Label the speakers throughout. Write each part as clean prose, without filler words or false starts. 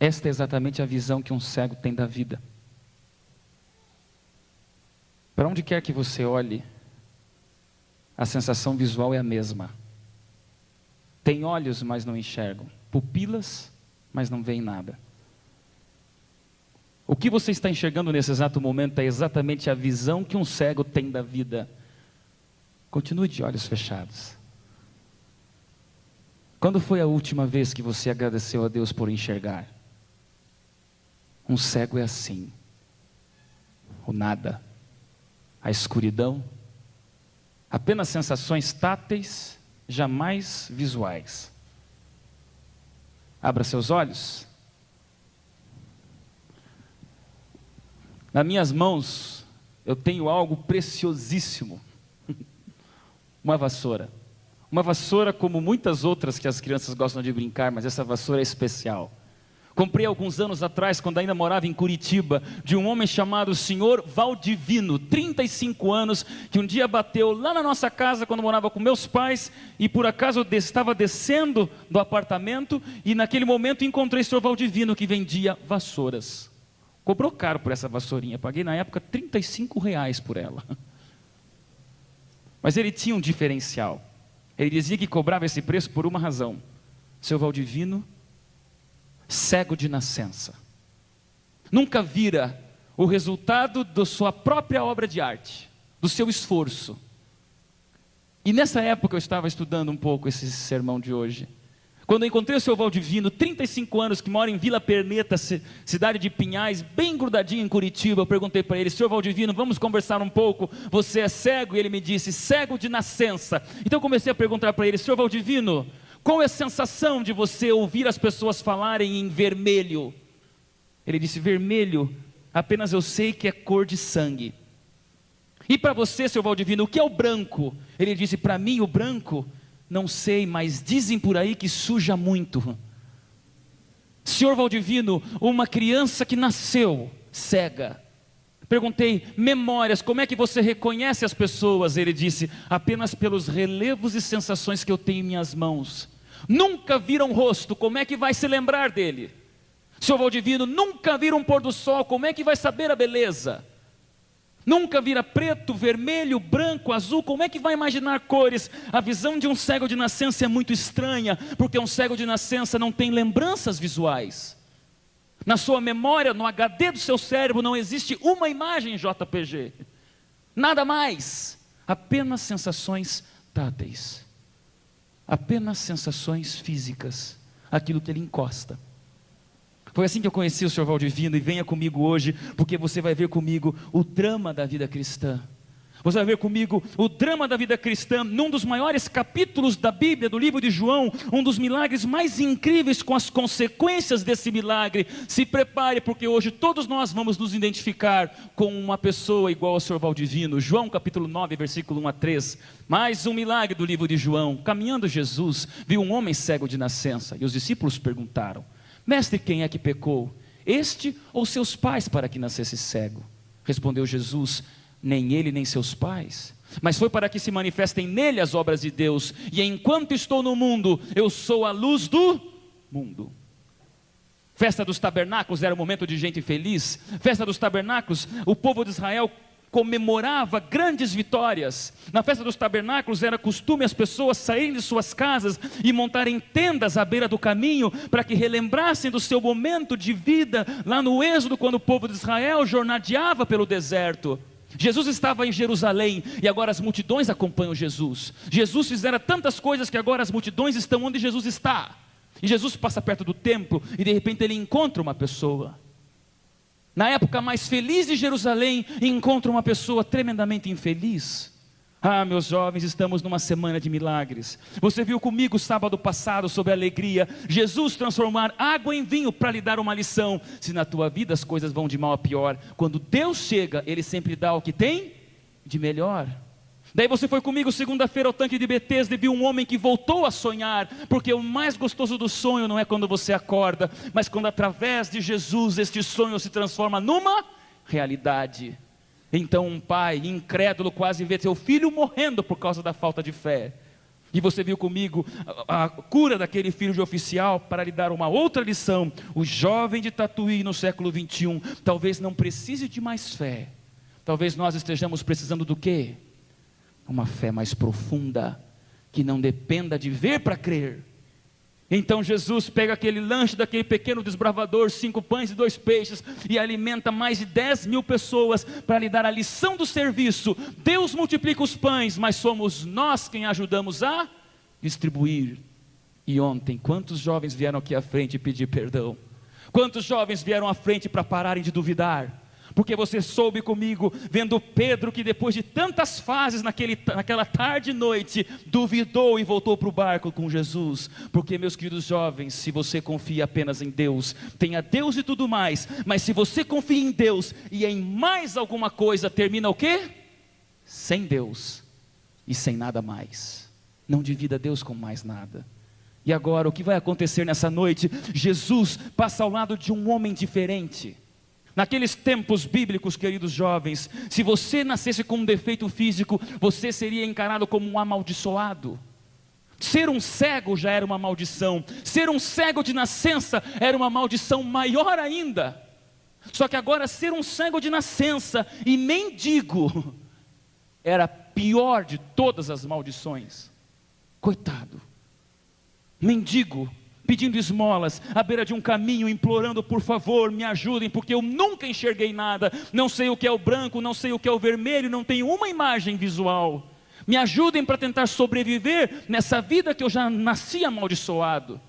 Speaker 1: Esta é exatamente a visão que um cego tem da vida. Para onde quer que você olhe, a sensação visual é a mesma. Tem olhos, mas não enxergam. Pupilas, mas não veem nada. O que você está enxergando nesse exato momento é exatamente a visão que um cego tem da vida. Continue de olhos fechados. Quando foi a última vez que você agradeceu a Deus por enxergar? Um cego é assim. O nada, a escuridão, apenas sensações táteis, jamais visuais. Abra seus olhos. Nas minhas mãos, eu tenho algo preciosíssimo. Uma vassoura. Uma vassoura como muitas outras que as crianças gostam de brincar, mas essa vassoura é especial. Comprei alguns anos atrás, quando ainda morava em Curitiba, de um homem chamado Senhor Valdivino, 35 anos, que um dia bateu lá na nossa casa, quando morava com meus pais, e por acaso eu estava descendo do apartamento, e naquele momento encontrei o Senhor Valdivino, que vendia vassouras. Cobrou caro por essa vassourinha, paguei na época R$ 35 por ela. Mas ele tinha um diferencial. Ele dizia que cobrava esse preço por uma razão. Seu Valdivino, cego de nascença, nunca vira o resultado da sua própria obra de arte, do seu esforço. E nessa época eu estava estudando um pouco esse sermão de hoje. Quando eu encontrei o seu Valdivino, 35 anos, que mora em Vila Perneta, cidade de Pinhais, bem grudadinho em Curitiba, eu perguntei para ele: Senhor Valdivino, vamos conversar um pouco, você é cego? E ele me disse: cego de nascença. Então eu comecei a perguntar para ele: Senhor Valdivino, qual é a sensação de você ouvir as pessoas falarem em vermelho? Ele disse: vermelho, apenas eu sei que é cor de sangue. E para você, seu Valdivino, o que é o branco? Ele disse: para mim o branco, não sei, mas dizem por aí que suja muito. Senhor Valdivino, uma criança que nasceu cega. Perguntei: memórias, como é que você reconhece as pessoas? Ele disse: apenas pelos relevos e sensações que eu tenho em minhas mãos. Nunca vira um rosto, como é que vai se lembrar dele? Senhor Valdivino, nunca vira um pôr do sol, como é que vai saber a beleza? Nunca vira preto, vermelho, branco, azul, como é que vai imaginar cores? A visão de um cego de nascença é muito estranha, porque um cego de nascença não tem lembranças visuais. Na sua memória, no HD do seu cérebro, não existe uma imagem JPG. Nada mais, apenas sensações táteis. Apenas sensações físicas, aquilo que ele encosta. Foi assim que eu conheci o Senhor Valdivino, e venha comigo hoje, porque você vai ver comigo o drama da vida cristã. Você vai ver comigo o drama da vida cristã, num dos maiores capítulos da Bíblia, do livro de João, um dos milagres mais incríveis, com as consequências desse milagre. Se prepare, porque hoje todos nós vamos nos identificar com uma pessoa igual ao Senhor Valdivino. João capítulo 9, versículo 1 a 3, mais um milagre do livro de João. Caminhando Jesus, viu um homem cego de nascença, e os discípulos perguntaram: mestre, quem é que pecou? Este ou seus pais, para que nascesse cego? Respondeu Jesus: nem ele nem seus pais, mas foi para que se manifestem nele as obras de Deus. E enquanto estou no mundo, eu sou a luz do mundo. Festa dos tabernáculos era um momento de gente feliz. Festa dos tabernáculos, o povo de Israel comemorava grandes vitórias. Na festa dos tabernáculos era costume as pessoas saírem de suas casas e montarem tendas à beira do caminho, para que relembrassem do seu momento de vida lá no Êxodo, quando o povo de Israel jornadeava pelo deserto. Jesus estava em Jerusalém, e agora as multidões acompanham Jesus. Jesus fizera tantas coisas que agora as multidões estão onde Jesus está. E Jesus passa perto do templo, e de repente ele encontra uma pessoa. Na época mais feliz de Jerusalém, encontra uma pessoa tremendamente infeliz. Ah, meus jovens, estamos numa semana de milagres. Você viu comigo sábado passado sobre a alegria, Jesus transformar água em vinho para lhe dar uma lição. Se na tua vida as coisas vão de mal a pior, quando Deus chega, Ele sempre dá o que tem de melhor. Daí você foi comigo segunda-feira ao tanque de Betesda e viu um homem que voltou a sonhar, porque o mais gostoso do sonho não é quando você acorda, mas quando através de Jesus este sonho se transforma numa realidade. Então um pai incrédulo quase vê seu filho morrendo por causa da falta de fé. E você viu comigo a cura daquele filho de oficial. Para lhe dar uma outra lição, o jovem de Tatuí no século 21 talvez não precise de mais fé. Talvez nós estejamos precisando do quê? Uma fé mais profunda, que não dependa de ver para crer. Então Jesus pega aquele lanche daquele pequeno desbravador, 5 pães e 2 peixes, e alimenta mais de 10.000 pessoas, para lhe dar a lição do serviço. Deus multiplica os pães, mas somos nós quem ajudamos a distribuir. E ontem, quantos jovens vieram aqui à frente pedir perdão? Quantos jovens vieram à frente para pararem de duvidar? Porque você soube comigo, vendo Pedro, que depois de tantas fases naquela tarde e noite, duvidou e voltou para o barco com Jesus. Porque, meus queridos jovens, se você confia apenas em Deus, tenha Deus e tudo mais, mas se você confia em Deus e em mais alguma coisa, termina o quê? Sem Deus e sem nada mais. Não divida Deus com mais nada. E agora, o que vai acontecer nessa noite? Jesus passa ao lado de um homem diferente. Naqueles tempos bíblicos, queridos jovens, se você nascesse com um defeito físico, você seria encarado como um amaldiçoado. Ser um cego já era uma maldição. Ser um cego de nascença era uma maldição maior ainda. Só que agora ser um cego de nascença e mendigo era a pior de todas as maldições. Coitado, mendigo, pedindo esmolas, à beira de um caminho, implorando: por favor, me ajudem, porque eu nunca enxerguei nada, não sei o que é o branco, não sei o que é o vermelho, não tenho uma imagem visual, me ajudem para tentar sobreviver nessa vida que eu já nasci amaldiçoado.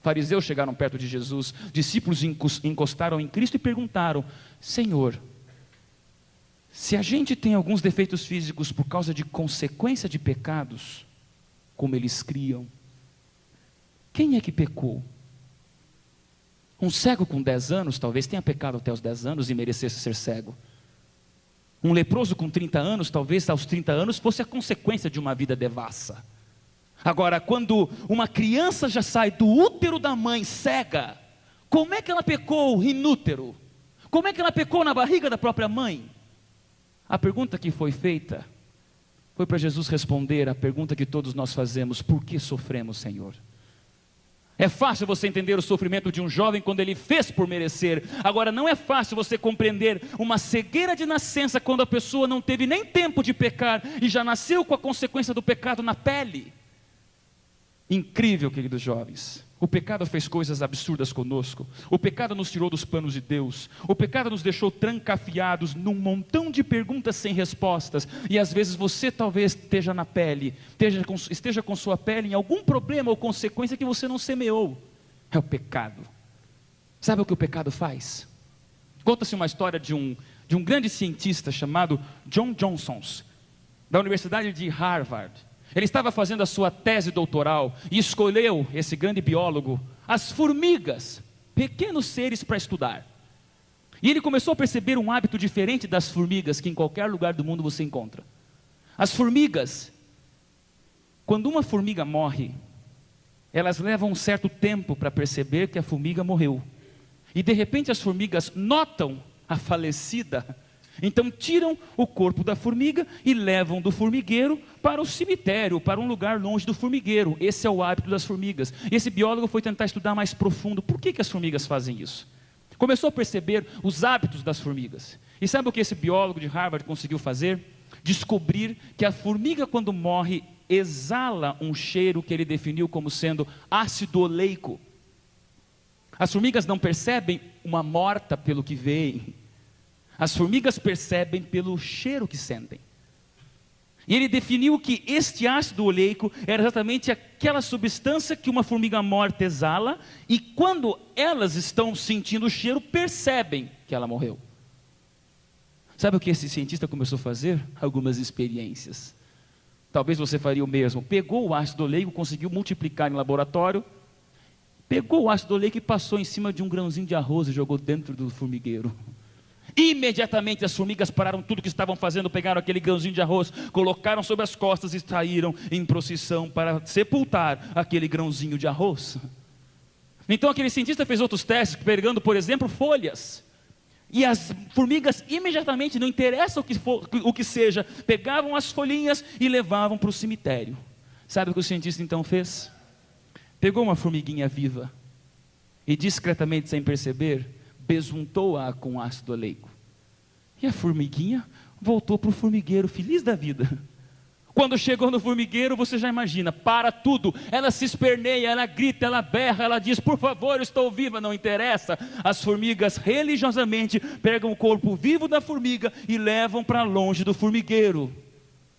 Speaker 1: Fariseus chegaram perto de Jesus, discípulos encostaram em Cristo e perguntaram: Senhor, se a gente tem alguns defeitos físicos por causa de consequência de pecados, como eles criam, quem é que pecou? Um cego com 10 anos talvez tenha pecado até os 10 anos e merecesse ser cego. Um leproso com 30 anos, talvez aos 30 anos fosse a consequência de uma vida devassa. Agora, quando uma criança já sai do útero da mãe cega, como é que ela pecou inútero? Como é que ela pecou na barriga da própria mãe? A pergunta que foi feita foi para Jesus responder a pergunta que todos nós fazemos: por que sofremos, Senhor? É fácil você entender o sofrimento de um jovem quando ele fez por merecer. Agora, não é fácil você compreender uma cegueira de nascença quando a pessoa não teve nem tempo de pecar e já nasceu com a consequência do pecado na pele. Incrível, queridos jovens. O pecado fez coisas absurdas conosco. O pecado nos tirou dos planos de Deus. O pecado nos deixou trancafiados num montão de perguntas sem respostas. E às vezes você talvez esteja na pele, esteja com sua pele em algum problema ou consequência que você não semeou. É o pecado. Sabe o que o pecado faz? Conta-se uma história de um grande cientista chamado John Johnson, da Universidade de Harvard. Ele estava fazendo a sua tese doutoral e escolheu, esse grande biólogo, as formigas, pequenos seres para estudar. E ele começou a perceber um hábito diferente das formigas que em qualquer lugar do mundo você encontra. As formigas, quando uma formiga morre, elas levam um certo tempo para perceber que a formiga morreu. E de repente as formigas notam a falecida. Então tiram o corpo da formiga e levam do formigueiro para o cemitério, para um lugar longe do formigueiro. Esse é o hábito das formigas. Esse biólogo foi tentar estudar mais profundo. Por que as formigas fazem isso? Começou a perceber os hábitos das formigas. E sabe o que esse biólogo de Harvard conseguiu fazer? Descobrir que a formiga, quando morre, exala um cheiro que ele definiu como sendo ácido oleico. As formigas não percebem uma morta pelo que veem. As formigas percebem pelo cheiro que sentem. E ele definiu que este ácido oleico era exatamente aquela substância que uma formiga morta exala, e quando elas estão sentindo o cheiro, percebem que ela morreu. Sabe o que esse cientista começou a fazer? Algumas experiências. Talvez você faria o mesmo. Pegou o ácido oleico, conseguiu multiplicar em laboratório, pegou o ácido oleico e passou em cima de um grãozinho de arroz e jogou dentro do formigueiro. Imediatamente as formigas pararam tudo que estavam fazendo, pegaram aquele grãozinho de arroz, colocaram sobre as costas e saíram em procissão para sepultar aquele grãozinho de arroz. Então aquele cientista fez outros testes, pegando, por exemplo, folhas. E as formigas imediatamente, não interessa o que seja, pegavam as folhinhas e levavam para o cemitério. Sabe o que o cientista então fez? Pegou uma formiguinha viva e discretamente, sem perceber, besuntou-a com ácido oleico. E a formiguinha voltou para o formigueiro, feliz da vida. Quando chegou no formigueiro, você já imagina, para tudo, ela se esperneia, ela grita, ela berra, ela diz, por favor, eu estou viva, não interessa. As formigas religiosamente pegam o corpo vivo da formiga e levam para longe do formigueiro.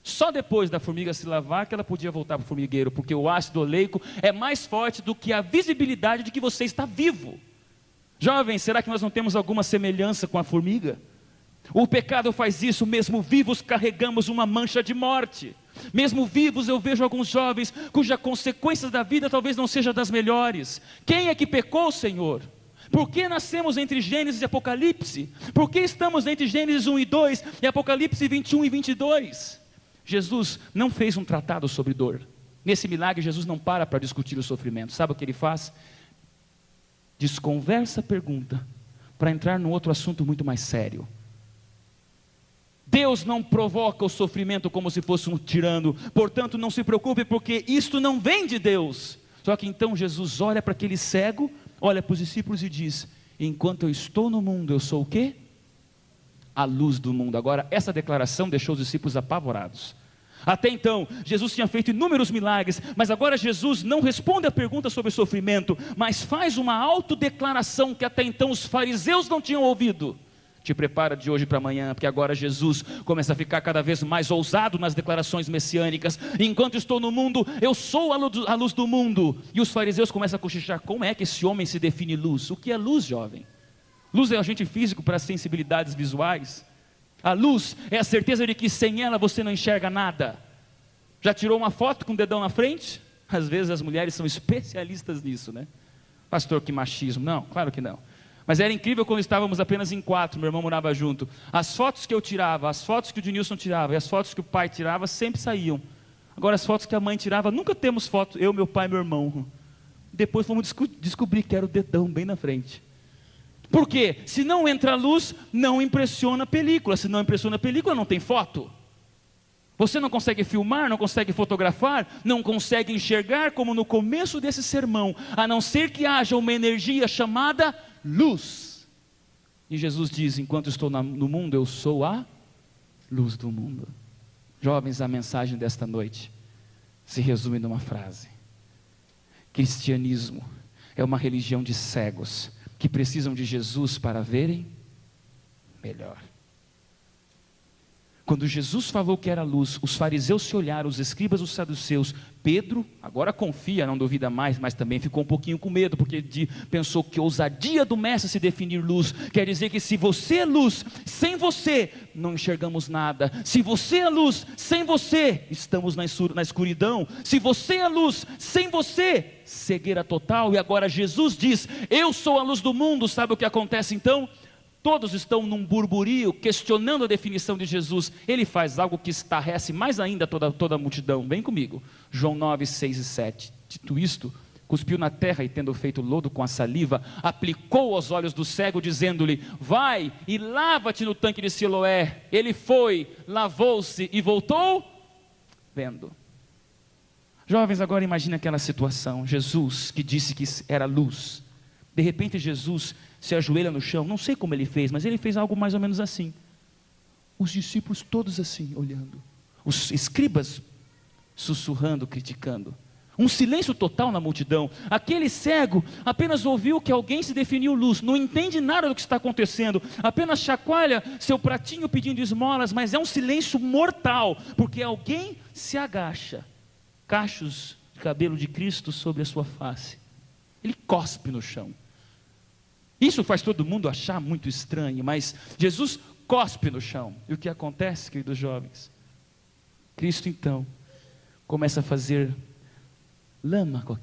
Speaker 1: Só depois da formiga se lavar que ela podia voltar para o formigueiro, porque o ácido oleico é mais forte do que a visibilidade de que você está vivo. Jovens, será que nós não temos alguma semelhança com a formiga? O pecado faz isso, mesmo vivos carregamos uma mancha de morte. Mesmo vivos eu vejo alguns jovens cuja consequência da vida talvez não seja das melhores. Quem é que pecou, Senhor? Por que nascemos entre Gênesis e Apocalipse? Por que estamos entre Gênesis 1 e 2 e Apocalipse 21 e 22? Jesus não fez um tratado sobre dor. Nesse milagre Jesus não para discutir o sofrimento. Sabe o que ele faz? Desconversa a pergunta para entrar num outro assunto muito mais sério. Deus não provoca o sofrimento como se fosse um tirano, portanto não se preocupe, porque isto não vem de Deus. Só que então Jesus olha para aquele cego, olha para os discípulos e diz, enquanto eu estou no mundo, eu sou o quê? A luz do mundo. Agora, essa declaração deixou os discípulos apavorados. Até então, Jesus tinha feito inúmeros milagres, mas agora Jesus não responde a pergunta sobre sofrimento, mas faz uma autodeclaração que até então os fariseus não tinham ouvido. Te prepara de hoje para amanhã, porque agora Jesus começa a ficar cada vez mais ousado nas declarações messiânicas. Enquanto estou no mundo, eu sou a luz do mundo. E os fariseus começam a cochichar, como é que esse homem se define luz? O que é luz, jovem? Luz é agente físico para as sensibilidades visuais. A luz é a certeza de que sem ela você não enxerga nada. Já tirou uma foto com o dedão na frente? Às vezes as mulheres são especialistas nisso, né? Pastor, que machismo. Não, claro que não. Mas era incrível quando estávamos apenas em 4, meu irmão morava junto. As fotos que eu tirava, as fotos que o Dinilson tirava e as fotos que o pai tirava sempre saíam. Agora as fotos que a mãe tirava, nunca temos foto, eu, meu pai e meu irmão. Depois fomos descobrir que era o dedão bem na frente. Por quê? Se não entra luz, não impressiona a película. Se não impressiona a película, não tem foto. Você não consegue filmar, não consegue fotografar, não consegue enxergar, como no começo desse sermão, a não ser que haja uma energia chamada luz. E Jesus diz, enquanto estou no mundo, eu sou a luz do mundo. Jovens, a mensagem desta noite se resume numa frase: cristianismo é uma religião de cegos, que precisam de Jesus para verem melhor. Quando Jesus falou que era luz, os fariseus se olharam, os escribas, os saduceus. Pedro, agora confia, não duvida mais, mas também ficou um pouquinho com medo, porque pensou que a ousadia do mestre se definir luz, quer dizer que se você é luz, sem você não enxergamos nada. Se você é luz, sem você estamos na escuridão. Se você é luz, sem você, cegueira total. E agora Jesus diz, eu sou a luz do mundo. Sabe o que acontece então? Todos estão num burburinho, questionando a definição de Jesus. Ele faz algo que estarrece mais ainda toda a multidão. Vem comigo, João 9, 6 e 7. Dito isto, cuspiu na terra e tendo feito lodo com a saliva, aplicou aos olhos do cego, dizendo-lhe, vai e lava-te no tanque de Siloé. Ele foi, lavou-se e voltou vendo. Jovens, agora imagine aquela situação. Jesus, que disse que era luz, de repente Jesus se ajoelha no chão. Não sei como ele fez, mas ele fez algo mais ou menos assim. Os discípulos todos assim, olhando. Os escribas sussurrando, criticando. Um silêncio total na multidão. Aquele cego apenas ouviu que alguém se definiu luz, não entende nada do que está acontecendo, apenas chacoalha seu pratinho pedindo esmolas, mas é um silêncio mortal, porque alguém se agacha, cachos de cabelo de Cristo sobre a sua face. Ele cospe no chão. Isso faz todo mundo achar muito estranho, mas Jesus cospe no chão. E o que acontece, queridos jovens? Cristo então começa a fazer lama com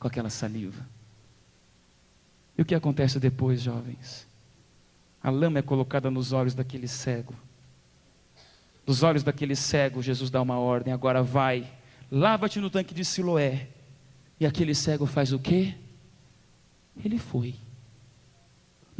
Speaker 1: aquela saliva. E o que acontece depois, jovens? A lama é colocada nos olhos daquele cego. Dos olhos daquele cego, Jesus dá uma ordem, agora vai, lava-te no tanque de Siloé. E aquele cego faz o quê? Ele foi.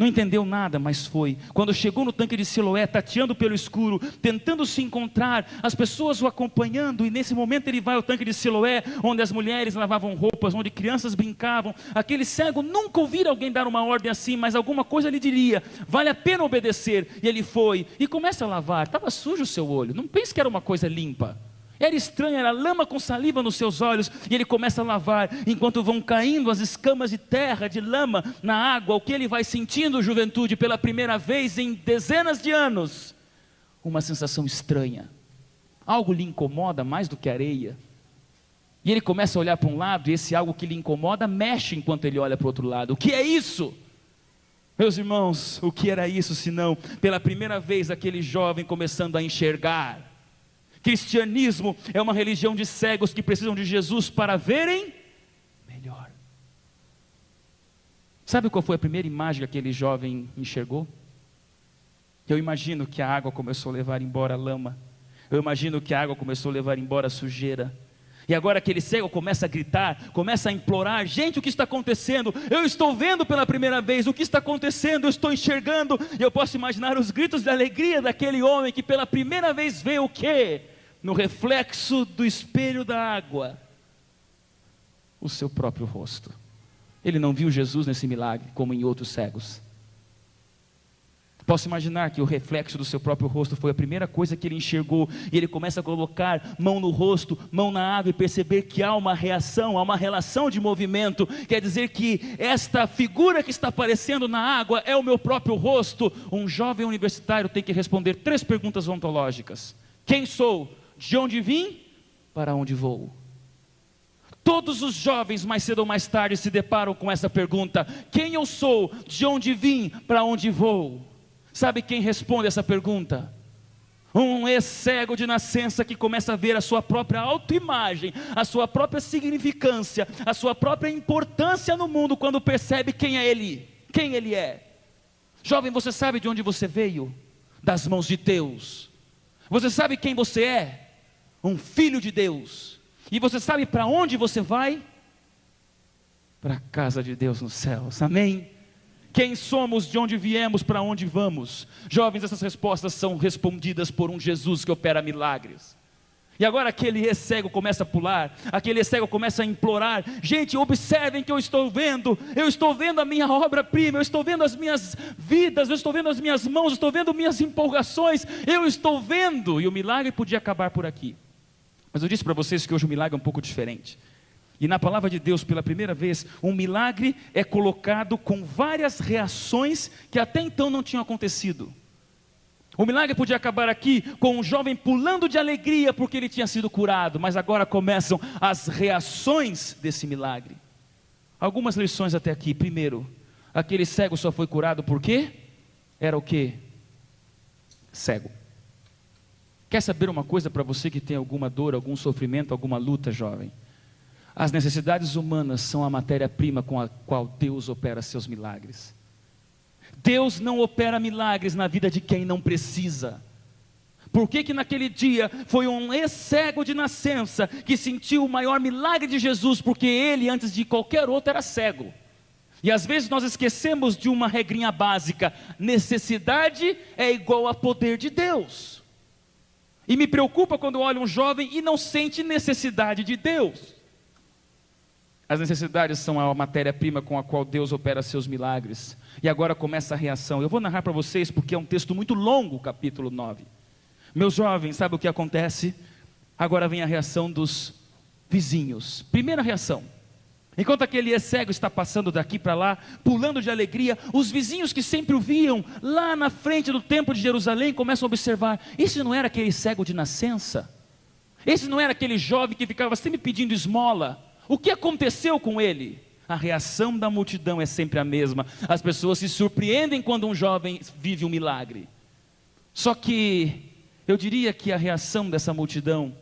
Speaker 1: Não entendeu nada, mas foi. Quando chegou no tanque de Siloé, tateando pelo escuro, tentando se encontrar, as pessoas o acompanhando, e nesse momento ele vai ao tanque de Siloé, onde as mulheres lavavam roupas, onde crianças brincavam. Aquele cego nunca ouvira alguém dar uma ordem assim, mas alguma coisa lhe diria: vale a pena obedecer. E ele foi, e começa a lavar. Estava sujo o seu olho, não pense que era uma coisa limpa. Era estranho, era lama com saliva nos seus olhos, e ele começa a lavar, enquanto vão caindo as escamas de terra, de lama, na água. O que ele vai sentindo, juventude, pela primeira vez em dezenas de anos? Uma sensação estranha, algo lhe incomoda mais do que areia, e ele começa a olhar para um lado, e esse algo que lhe incomoda mexe enquanto ele olha para o outro lado. O que é isso? Meus irmãos, o que era isso senão, pela primeira vez, aquele jovem começando a enxergar. Cristianismo é uma religião de cegos que precisam de Jesus para verem melhor. Sabe qual foi a primeira imagem que aquele jovem enxergou? Eu imagino que a água começou a levar embora a lama. Eu imagino que a água começou a levar embora a sujeira. E agora aquele cego começa a gritar, começa a implorar: gente, o que está acontecendo? Eu estou vendo pela primeira vez, o que está acontecendo? Eu estou enxergando. E eu posso imaginar os gritos de alegria daquele homem que pela primeira vez vê o quê? No reflexo do espelho da água, o seu próprio rosto. Ele não viu Jesus nesse milagre, como em outros cegos. Posso imaginar que o reflexo do seu próprio rosto foi a primeira coisa que ele enxergou, e ele começa a colocar mão no rosto, mão na água, e perceber que há uma reação, há uma relação de movimento. Quer dizer que esta figura que está aparecendo na água é o meu próprio rosto. Um jovem universitário tem que responder 3 perguntas ontológicas: quem sou? De onde vim? Para onde vou? Todos os jovens, mais cedo ou mais tarde, se deparam com essa pergunta: quem eu sou? De onde vim? Para onde vou? Sabe quem responde essa pergunta? Um ex-cego de nascença que começa a ver a sua própria autoimagem, a sua própria significância, a sua própria importância no mundo, quando percebe quem é ele, quem ele é. Jovem, você sabe de onde você veio? Das mãos de Deus. Você sabe quem você é? Um filho de Deus. E você sabe para onde você vai? Para a casa de Deus nos céus, amém? Quem somos, de onde viemos, para onde vamos? Jovens, essas respostas são respondidas por um Jesus que opera milagres. E agora aquele ex-cego começa a pular, aquele ex-cego começa a implorar: gente, observem que eu estou vendo a minha obra-prima, eu estou vendo as minhas vidas, eu estou vendo as minhas mãos, eu estou vendo minhas empolgações, eu estou vendo. E o milagre podia acabar por aqui. Mas eu disse para vocês que hoje o milagre é um pouco diferente. E na palavra de Deus, pela primeira vez, um milagre é colocado com várias reações que até então não tinham acontecido. O milagre podia acabar aqui com um jovem pulando de alegria porque ele tinha sido curado, mas agora começam as reações desse milagre. Algumas lições até aqui. Primeiro, aquele cego só foi curado por quê? Era o quê? Cego. Quer saber uma coisa para você que tem alguma dor, algum sofrimento, alguma luta, jovem? As necessidades humanas são a matéria-prima com a qual Deus opera seus milagres. Deus não opera milagres na vida de quem não precisa. Por que naquele dia foi um ex-cego de nascença que sentiu o maior milagre de Jesus? Porque ele, antes de qualquer outro, era cego. E às vezes nós esquecemos de uma regrinha básica: necessidade é igual a poder de Deus. E me preocupa quando olho um jovem e não sente necessidade de Deus. As necessidades são a matéria-prima com a qual Deus opera seus milagres. E agora começa a reação. Eu vou narrar para vocês porque é um texto muito longo, capítulo 9. Meus jovens, sabe o que acontece? Agora vem a reação dos vizinhos. Primeira reação: enquanto aquele cego está passando daqui para lá, pulando de alegria, os vizinhos que sempre o viam lá na frente do templo de Jerusalém começam a observar: esse não era aquele cego de nascença? Esse não era aquele jovem que ficava sempre pedindo esmola? O que aconteceu com ele? A reação da multidão é sempre a mesma. As pessoas se surpreendem quando um jovem vive um milagre. Só que eu diria que a reação dessa multidão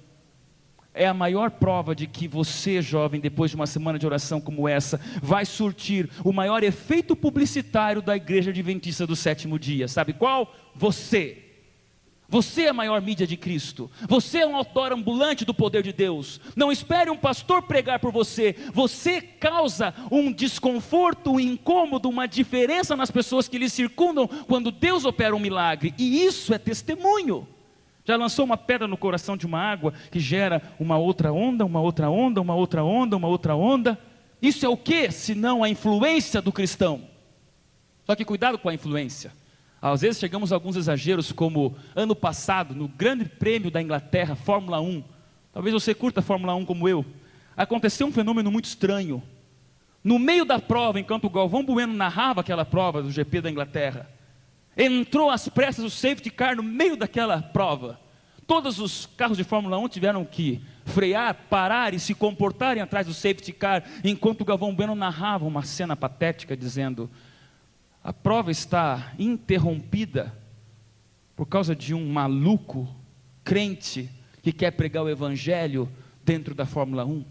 Speaker 1: é a maior prova de que você, jovem, depois de uma semana de oração como essa, vai surtir o maior efeito publicitário da Igreja Adventista do Sétimo Dia. Sabe qual? Você. Você é a maior mídia de Cristo. Você é um outdoor ambulante do poder de Deus. Não espere um pastor pregar por você. Você causa um desconforto, um incômodo, uma diferença nas pessoas que lhe circundam quando Deus opera um milagre. E isso é testemunho. Já lançou uma pedra no coração de uma água que gera uma outra onda, uma outra onda, uma outra onda, uma outra onda? Isso é o que? Senão a influência do cristão. Só que cuidado com a influência. Às vezes chegamos a alguns exageros, como ano passado, no Grande Prêmio da Inglaterra, Fórmula 1. Talvez você curta a Fórmula 1 como eu. Aconteceu um fenômeno muito estranho. No meio da prova, enquanto o Galvão Bueno narrava aquela prova do GP da Inglaterra, entrou às pressas o safety car no meio daquela prova. Todos os carros de Fórmula 1 tiveram que frear, parar e se comportarem atrás do safety car, enquanto o Galvão Bueno narrava uma cena patética, dizendo: a prova está interrompida por causa de um maluco crente que quer pregar o evangelho dentro da Fórmula 1.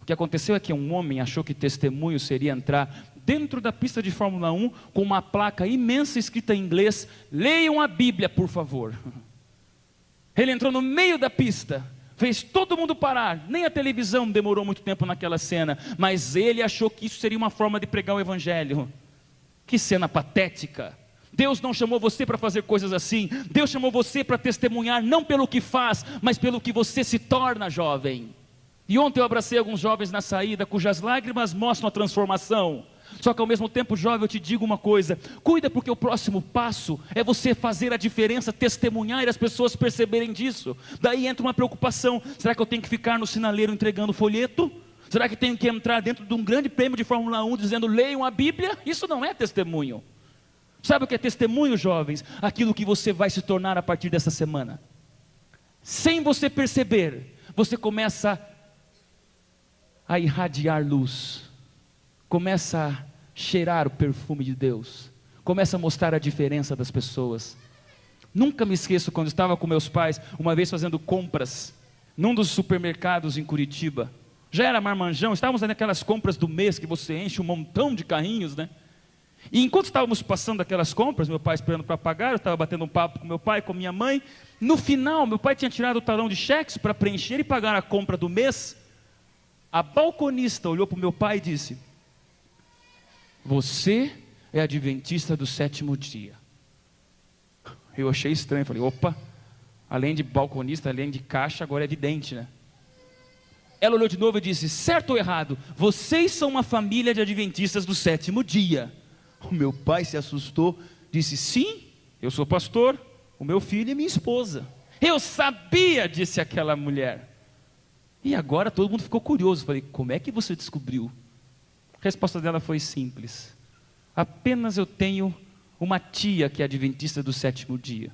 Speaker 1: O que aconteceu é que um homem achou que testemunho seria entrar dentro da pista de Fórmula 1 com uma placa imensa escrita em inglês: leiam a Bíblia, por favor. Ele entrou no meio da pista, fez todo mundo parar. Nem a televisão demorou muito tempo naquela cena, mas ele achou que isso seria uma forma de pregar o evangelho. Que cena patética. Deus não chamou você para fazer coisas assim. Deus chamou você para testemunhar, não pelo que faz, mas pelo que você se torna, jovem. E ontem eu abracei alguns jovens na saída, cujas lágrimas mostram a transformação. Só que ao mesmo tempo, jovem, eu te digo uma coisa: cuida, porque o próximo passo é você fazer a diferença, testemunhar e as pessoas perceberem disso. Daí entra uma preocupação: será que eu tenho que ficar no sinaleiro entregando folheto? Será que tenho que entrar dentro de um grande prêmio de Fórmula 1 dizendo leiam a Bíblia? Isso não é testemunho. Sabe o que é testemunho, jovens? Aquilo que você vai se tornar a partir dessa semana. Sem você perceber, você começa a irradiar luz, começa a cheirar o perfume de Deus, começa a mostrar a diferença das pessoas. Nunca me esqueço quando estava com meus pais, uma vez fazendo compras num dos supermercados em Curitiba. Já era marmanjão, estávamos naquelas compras do mês que você enche um montão de carrinhos, né? E enquanto estávamos passando aquelas compras, meu pai esperando para pagar, eu estava batendo um papo com meu pai, com minha mãe. No final, meu pai tinha tirado o talão de cheques para preencher e pagar a compra do mês. A balconista olhou para o meu pai e disse: você é adventista do 7º dia. Eu achei estranho, falei: opa, além de balconista, além de caixa, agora é vidente, né? Ela olhou de novo e disse: certo ou errado, vocês são uma família de adventistas do 7º dia. O meu pai se assustou, disse: sim, eu sou pastor, o meu filho e minha esposa. Eu sabia, disse aquela mulher. E agora todo mundo ficou curioso. Falei: como é que você descobriu? A resposta dela foi simples: apenas eu tenho uma tia que é adventista do 7º dia.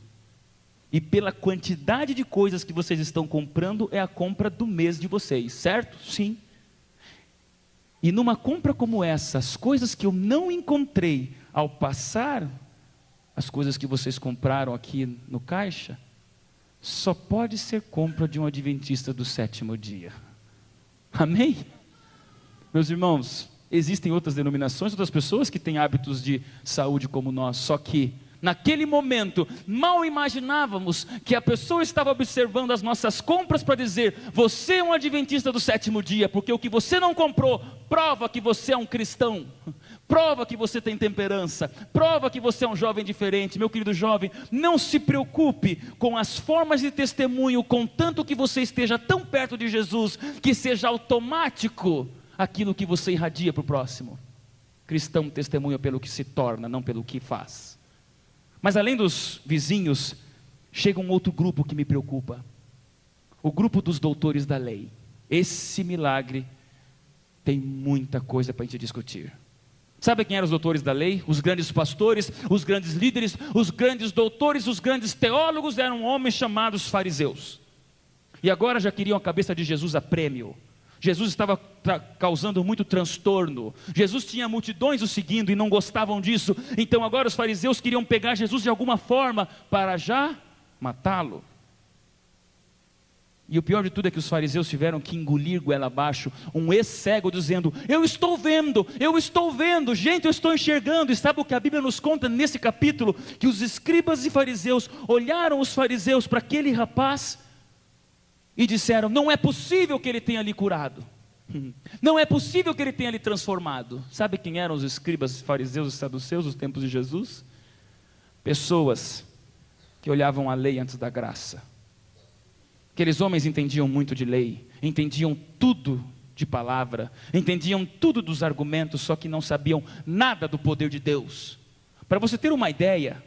Speaker 1: E pela quantidade de coisas que vocês estão comprando, é a compra do mês de vocês, certo? Sim. E numa compra como essa, as coisas que eu não encontrei ao passar, as coisas que vocês compraram aqui no caixa, só pode ser compra de um adventista do 7º dia. Amém? Meus irmãos, existem outras denominações, outras pessoas que têm hábitos de saúde como nós, só que naquele momento, mal imaginávamos que a pessoa estava observando as nossas compras para dizer: você é um adventista do 7º dia, porque o que você não comprou prova que você é um cristão, prova que você tem temperança, prova que você é um jovem diferente. Meu querido jovem, não se preocupe com as formas de testemunho, contanto que você esteja tão perto de Jesus, que seja automático aquilo que você irradia para o próximo. Cristão testemunha pelo que se torna, não pelo que faz. Mas além dos vizinhos, chega um outro grupo que me preocupa: o grupo dos doutores da lei. Esse milagre tem muita coisa para a gente discutir. Sabe quem eram os doutores da lei? Os grandes pastores, os grandes líderes, os grandes doutores, os grandes teólogos eram homens chamados fariseus. E agora já queriam a cabeça de Jesus a prêmio. Jesus estava causando muito transtorno. Jesus tinha multidões o seguindo e não gostavam disso. Então agora os fariseus queriam pegar Jesus de alguma forma para já matá-lo. E o pior de tudo é que os fariseus tiveram que engolir goela abaixo um ex-cego dizendo: eu estou vendo, gente, eu estou enxergando. E sabe o que a Bíblia nos conta nesse capítulo? Que os escribas e fariseus olharam os fariseus para aquele rapaz e disseram: não é possível que ele tenha lhe curado, não é possível que ele tenha lhe transformado. Sabe quem eram os escribas, fariseus e saduceus nos tempos de Jesus? Pessoas que olhavam a lei antes da graça. Aqueles homens entendiam muito de lei, entendiam tudo de palavra, entendiam tudo dos argumentos, só que não sabiam nada do poder de Deus. Para você ter uma ideia,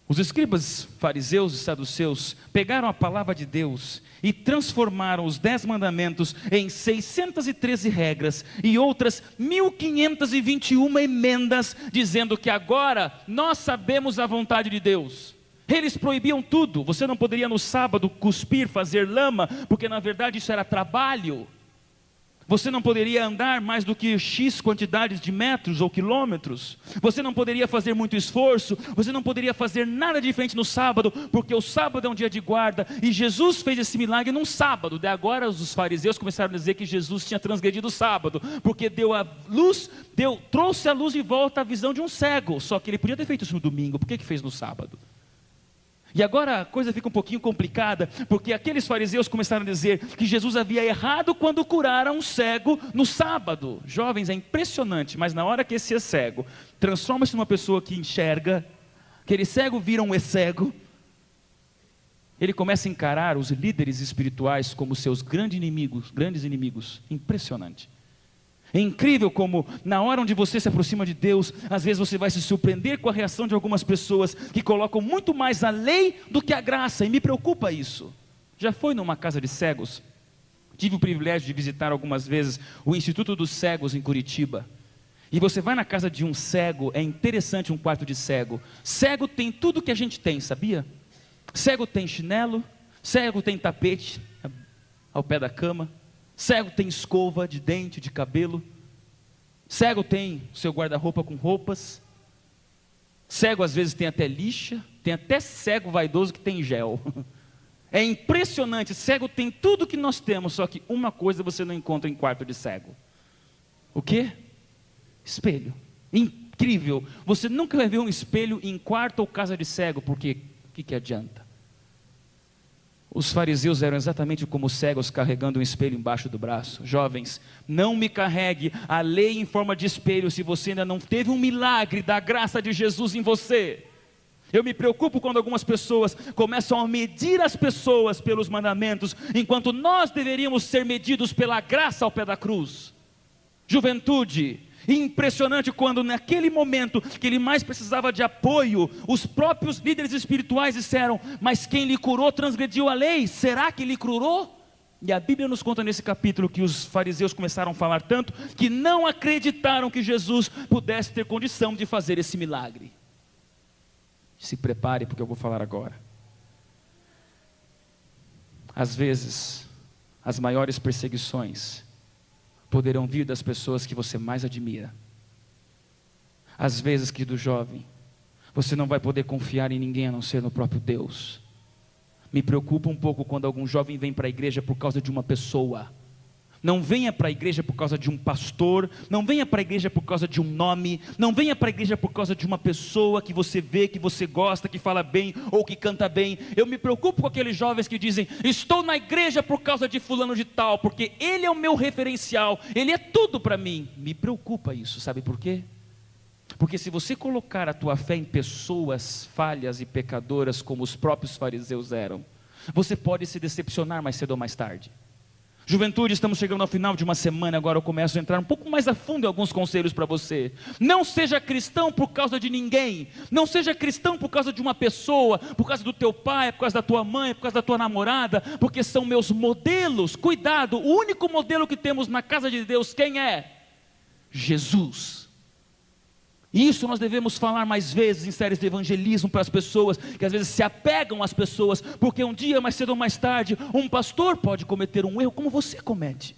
Speaker 1: os escribas, fariseus e saduceus pegaram a palavra de Deus e transformaram os 10 mandamentos em 613 regras e outras 1521 emendas, dizendo que agora nós sabemos a vontade de Deus. Eles proibiam tudo. Você não poderia no sábado cuspir, fazer lama, porque na verdade isso era trabalho. Você não poderia andar mais do que X quantidades de metros ou quilômetros. Você não poderia fazer muito esforço. Você não poderia fazer nada diferente no sábado, porque o sábado é um dia de guarda. E Jesus fez esse milagre num sábado. Daí agora os fariseus começaram a dizer que Jesus tinha transgredido o sábado, porque deu a luz, trouxe a luz de volta à visão de um cego. Só que ele podia ter feito isso no domingo. Por que fez no sábado? E agora a coisa fica um pouquinho complicada, porque aqueles fariseus começaram a dizer que Jesus havia errado quando curara um cego no sábado. Jovens, é impressionante, mas na hora que esse cego transforma-se numa pessoa que enxerga, aquele cego vira um ex-cego, ele começa a encarar os líderes espirituais como seus grandes inimigos. Impressionante. É incrível como na hora onde você se aproxima de Deus, às vezes você vai se surpreender com a reação de algumas pessoas que colocam muito mais a lei do que a graça, e me preocupa isso. Já foi numa casa de cegos? Tive o privilégio de visitar algumas vezes o Instituto dos Cegos em Curitiba. E você vai na casa de um cego, é interessante um quarto de cego. Cego tem tudo que a gente tem, sabia? Cego tem chinelo, cego tem tapete ao pé da cama, cego tem escova de dente, de cabelo, cego tem seu guarda-roupa com roupas, cego às vezes tem até lixa, tem até cego vaidoso que tem gel. É impressionante, cego tem tudo que nós temos, só que uma coisa você não encontra em quarto de cego. O quê? Espelho. Incrível, você nunca vai ver um espelho em quarto ou casa de cego, porque o que adianta? Os fariseus eram exatamente como os cegos carregando um espelho embaixo do braço. Jovens, não me carregue a lei em forma de espelho se você ainda não teve um milagre da graça de Jesus em você. Eu me preocupo quando algumas pessoas começam a medir as pessoas pelos mandamentos, enquanto nós deveríamos ser medidos pela graça ao pé da cruz. Juventude, impressionante quando naquele momento que ele mais precisava de apoio, os próprios líderes espirituais disseram: mas quem lhe curou transgrediu a lei, será que lhe curou? E a Bíblia nos conta nesse capítulo que os fariseus começaram a falar tanto, que não acreditaram que Jesus pudesse ter condição de fazer esse milagre. Se prepare porque eu vou falar agora. Às vezes, as maiores perseguições poderão vir das pessoas que você mais admira. Às vezes, querido jovem, você não vai poder confiar em ninguém a não ser no próprio Deus. Me preocupa um pouco quando algum jovem vem para a igreja por causa de uma pessoa. Não venha para a igreja por causa de um pastor, não venha para a igreja por causa de um nome, não venha para a igreja por causa de uma pessoa que você vê, que você gosta, que fala bem ou que canta bem. Eu me preocupo com aqueles jovens que dizem: estou na igreja por causa de fulano de tal, porque ele é o meu referencial, ele é tudo para mim. Me preocupa isso, sabe por quê? Porque se você colocar a tua fé em pessoas falhas e pecadoras como os próprios fariseus eram, você pode se decepcionar mais cedo ou mais tarde. Juventude, estamos chegando ao final de uma semana, agora eu começo a entrar um pouco mais a fundo em alguns conselhos para você. Não seja cristão por causa de ninguém, não seja cristão por causa de uma pessoa, por causa do teu pai, por causa da tua mãe, por causa da tua namorada, porque são meus modelos. Cuidado, o único modelo que temos na casa de Deus, quem é? Jesus. E isso nós devemos falar mais vezes em séries de evangelismo para as pessoas, que às vezes se apegam às pessoas, porque um dia, mais cedo ou mais tarde, um pastor pode cometer um erro como você comete.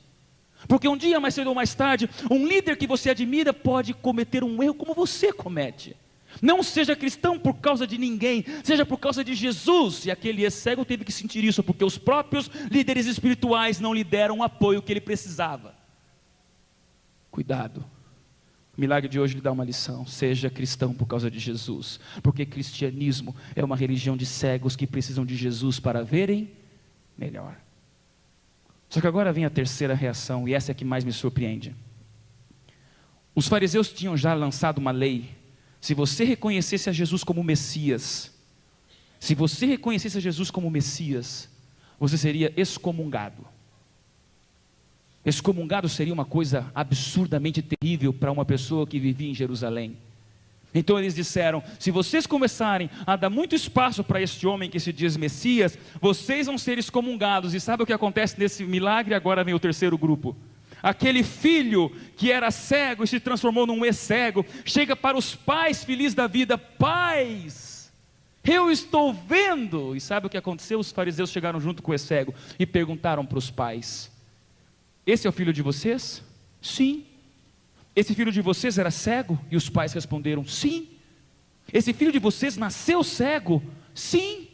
Speaker 1: Porque um dia, mais cedo ou mais tarde, um líder que você admira pode cometer um erro como você comete. Não seja cristão por causa de ninguém, seja por causa de Jesus. E aquele cego teve que sentir isso, porque os próprios líderes espirituais não lhe deram o apoio que ele precisava. Cuidado. O milagre de hoje lhe dá uma lição: seja cristão por causa de Jesus, porque cristianismo é uma religião de cegos que precisam de Jesus para verem melhor. Só que agora vem a terceira reação, e essa é a que mais me surpreende. Os fariseus tinham já lançado uma lei: se você reconhecesse a Jesus como Messias, você seria excomungado. Excomungado seria uma coisa absurdamente terrível para uma pessoa que vivia em Jerusalém. Então eles disseram: se vocês começarem a dar muito espaço para este homem que se diz Messias, vocês vão ser excomungados. E sabe o que acontece nesse milagre? Agora vem o terceiro grupo. Aquele filho que era cego e se transformou num ex-cego, chega para os pais felizes da vida: pais, eu estou vendo. E sabe o que aconteceu? Os fariseus chegaram junto com o ex-cego e perguntaram para os pais: esse é o filho de vocês? Sim. Esse filho de vocês era cego? E os pais responderam: sim. Esse filho de vocês nasceu cego? Sim.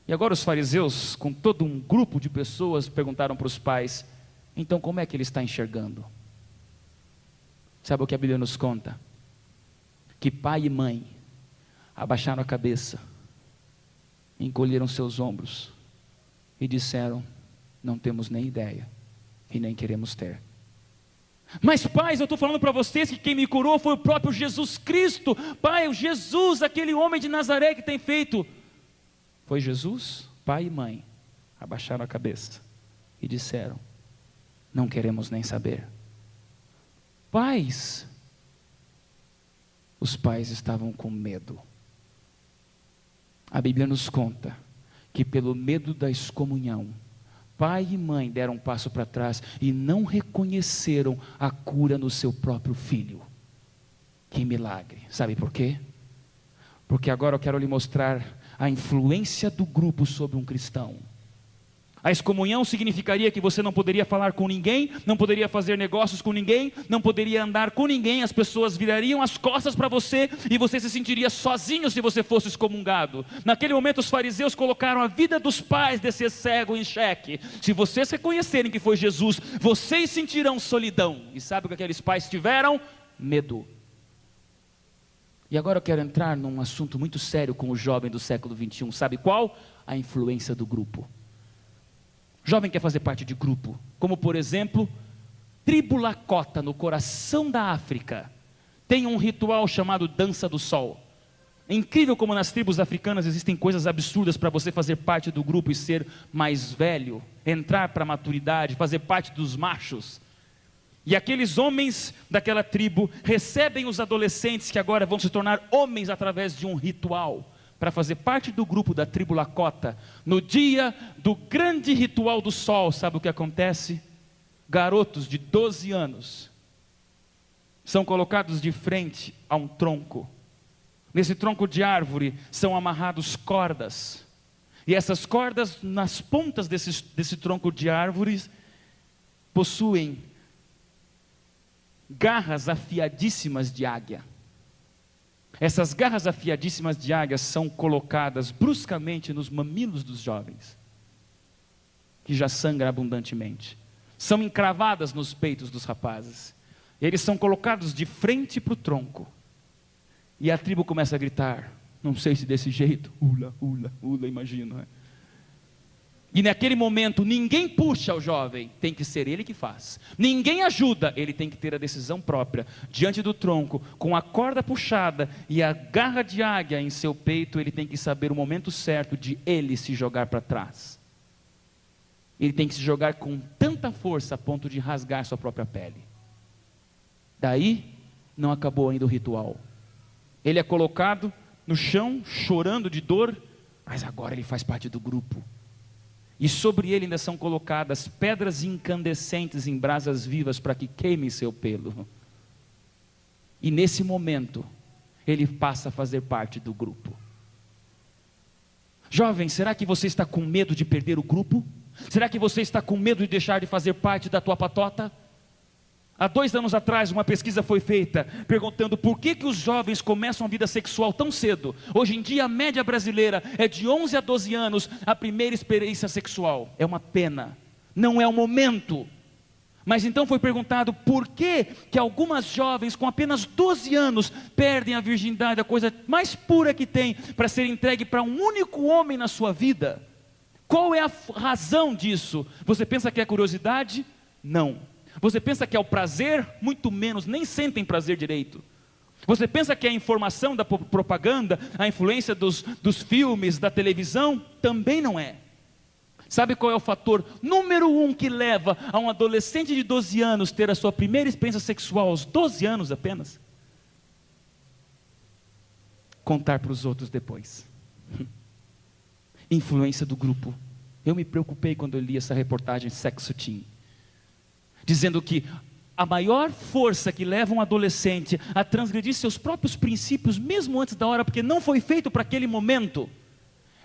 Speaker 1: E agora os fariseus, com todo um grupo de pessoas, perguntaram para os pais: então como é que ele está enxergando? Sabe o que a Bíblia nos conta? Que pai e mãe abaixaram a cabeça, encolheram seus ombros e disseram: não temos nem ideia e nem queremos ter. Mas pais, eu estou falando para vocês que quem me curou foi o próprio Jesus Cristo. Pai, o Jesus, aquele homem de Nazaré que tem feito. Foi Jesus? Pai e mãe abaixaram a cabeça e disseram: não queremos nem saber. Pais, os pais estavam com medo. A Bíblia nos conta que pelo medo da excomunhão, pai e mãe deram um passo para trás e não reconheceram a cura no seu próprio filho. Que milagre! Sabe por quê? Porque agora eu quero lhe mostrar a influência do grupo sobre um cristão. A excomunhão significaria que você não poderia falar com ninguém, não poderia fazer negócios com ninguém, não poderia andar com ninguém, as pessoas virariam as costas para você e você se sentiria sozinho se você fosse excomungado. Naquele momento os fariseus colocaram a vida dos pais desse cego em xeque. Se vocês reconhecerem que foi Jesus, vocês sentirão solidão. E sabe o que aqueles pais tiveram? Medo. E agora eu quero entrar num assunto muito sério com o jovem do século 21. Sabe qual? A influência do grupo. Jovem quer fazer parte de grupo, como por exemplo, tribo Lakota, no coração da África, tem um ritual chamado Dança do Sol. É incrível como nas tribos africanas existem coisas absurdas para você fazer parte do grupo e ser mais velho, entrar para a maturidade, fazer parte dos machos. E aqueles homens daquela tribo recebem os adolescentes que agora vão se tornar homens através de um ritual, para fazer parte do grupo da tribo Lakota. No dia do grande ritual do sol, sabe o que acontece? Garotos de 12 anos são colocados de frente a um tronco. Nesse tronco de árvore são amarrados cordas, e essas cordas nas pontas desse tronco de árvores possuem garras afiadíssimas de águia. Essas garras afiadíssimas de águia são colocadas bruscamente nos mamilos dos jovens, que já sangram abundantemente. São encravadas nos peitos dos rapazes. Eles são colocados de frente para o tronco. E a tribo começa a gritar, não sei se desse jeito, ula, ula, ula, imagino. Né? E naquele momento, ninguém puxa o jovem, tem que ser ele que faz. Ninguém ajuda, ele tem que ter a decisão própria. Diante do tronco, com a corda puxada e a garra de águia em seu peito, ele tem que saber o momento certo de ele se jogar para trás. Ele tem que se jogar com tanta força a ponto de rasgar sua própria pele. Daí, não acabou ainda o ritual. Ele é colocado no chão, chorando de dor, mas agora ele faz parte do grupo. E sobre ele ainda são colocadas pedras incandescentes em brasas vivas para que queime seu pelo. E nesse momento, ele passa a fazer parte do grupo. Jovem, será que você está com medo de perder o grupo? Será que você está com medo de deixar de fazer parte da tua patota? Há 2 anos atrás, uma pesquisa foi feita perguntando por que os jovens começam a vida sexual tão cedo. Hoje em dia, a média brasileira é de 11 a 12 anos a primeira experiência sexual. É uma pena, não é o momento. Mas então foi perguntado por que algumas jovens com apenas 12 anos perdem a virgindade, a coisa mais pura que tem, para ser entregue para um único homem na sua vida. Qual é a razão disso? Você pensa que é curiosidade? Não. Você pensa que é o prazer? Muito menos, nem sentem prazer direito. Você pensa que é a informação da propaganda, a influência dos filmes, da televisão? Também não é. Sabe qual é o fator número 1 que leva a um adolescente de 12 anos ter a sua primeira experiência sexual aos 12 anos apenas? Contar para os outros depois. Influência do grupo. Eu me preocupei quando eu li essa reportagem Sexo Teen, dizendo que a maior força que leva um adolescente a transgredir seus próprios princípios, mesmo antes da hora, porque não foi feito para aquele momento,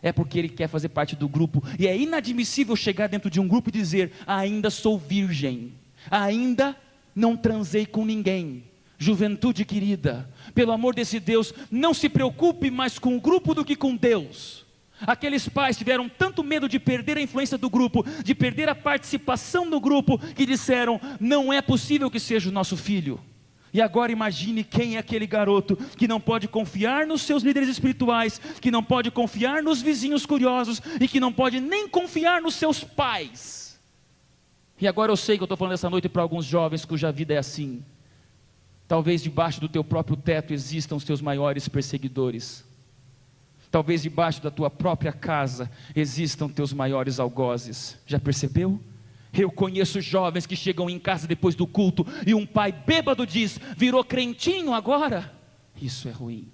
Speaker 1: é porque ele quer fazer parte do grupo. E é inadmissível chegar dentro de um grupo e dizer: ainda sou virgem, ainda não transei com ninguém. Juventude querida, pelo amor desse Deus, não se preocupe mais com o grupo do que com Deus. Aqueles pais tiveram tanto medo de perder a influência do grupo, de perder a participação no grupo, que disseram: não é possível que seja o nosso filho. E agora imagine quem é aquele garoto que não pode confiar nos seus líderes espirituais, que não pode confiar nos vizinhos curiosos, e que não pode nem confiar nos seus pais. E agora eu sei que eu estou falando essa noite para alguns jovens cuja vida é assim. Talvez debaixo do teu próprio teto existam os teus maiores perseguidores. Talvez debaixo da tua própria casa existam teus maiores algozes. Já percebeu? Eu conheço jovens que chegam em casa depois do culto e um pai bêbado diz: virou crentinho agora? Isso é ruim.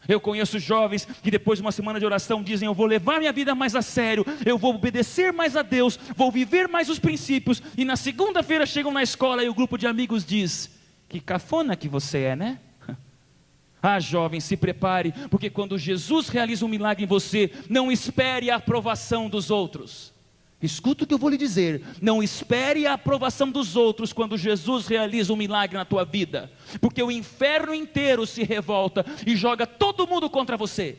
Speaker 1: Eu conheço jovens que depois de uma semana de oração dizem: eu vou levar minha vida mais a sério, eu vou obedecer mais a Deus, vou viver mais os princípios. E na segunda-feira chegam na escola e o grupo de amigos diz: que cafona que você é, né? Ah, jovem, se prepare, porque quando Jesus realiza um milagre em você, não espere a aprovação dos outros. Escuta o que eu vou lhe dizer: não espere a aprovação dos outros quando Jesus realiza um milagre na tua vida, porque o inferno inteiro se revolta e joga todo mundo contra você.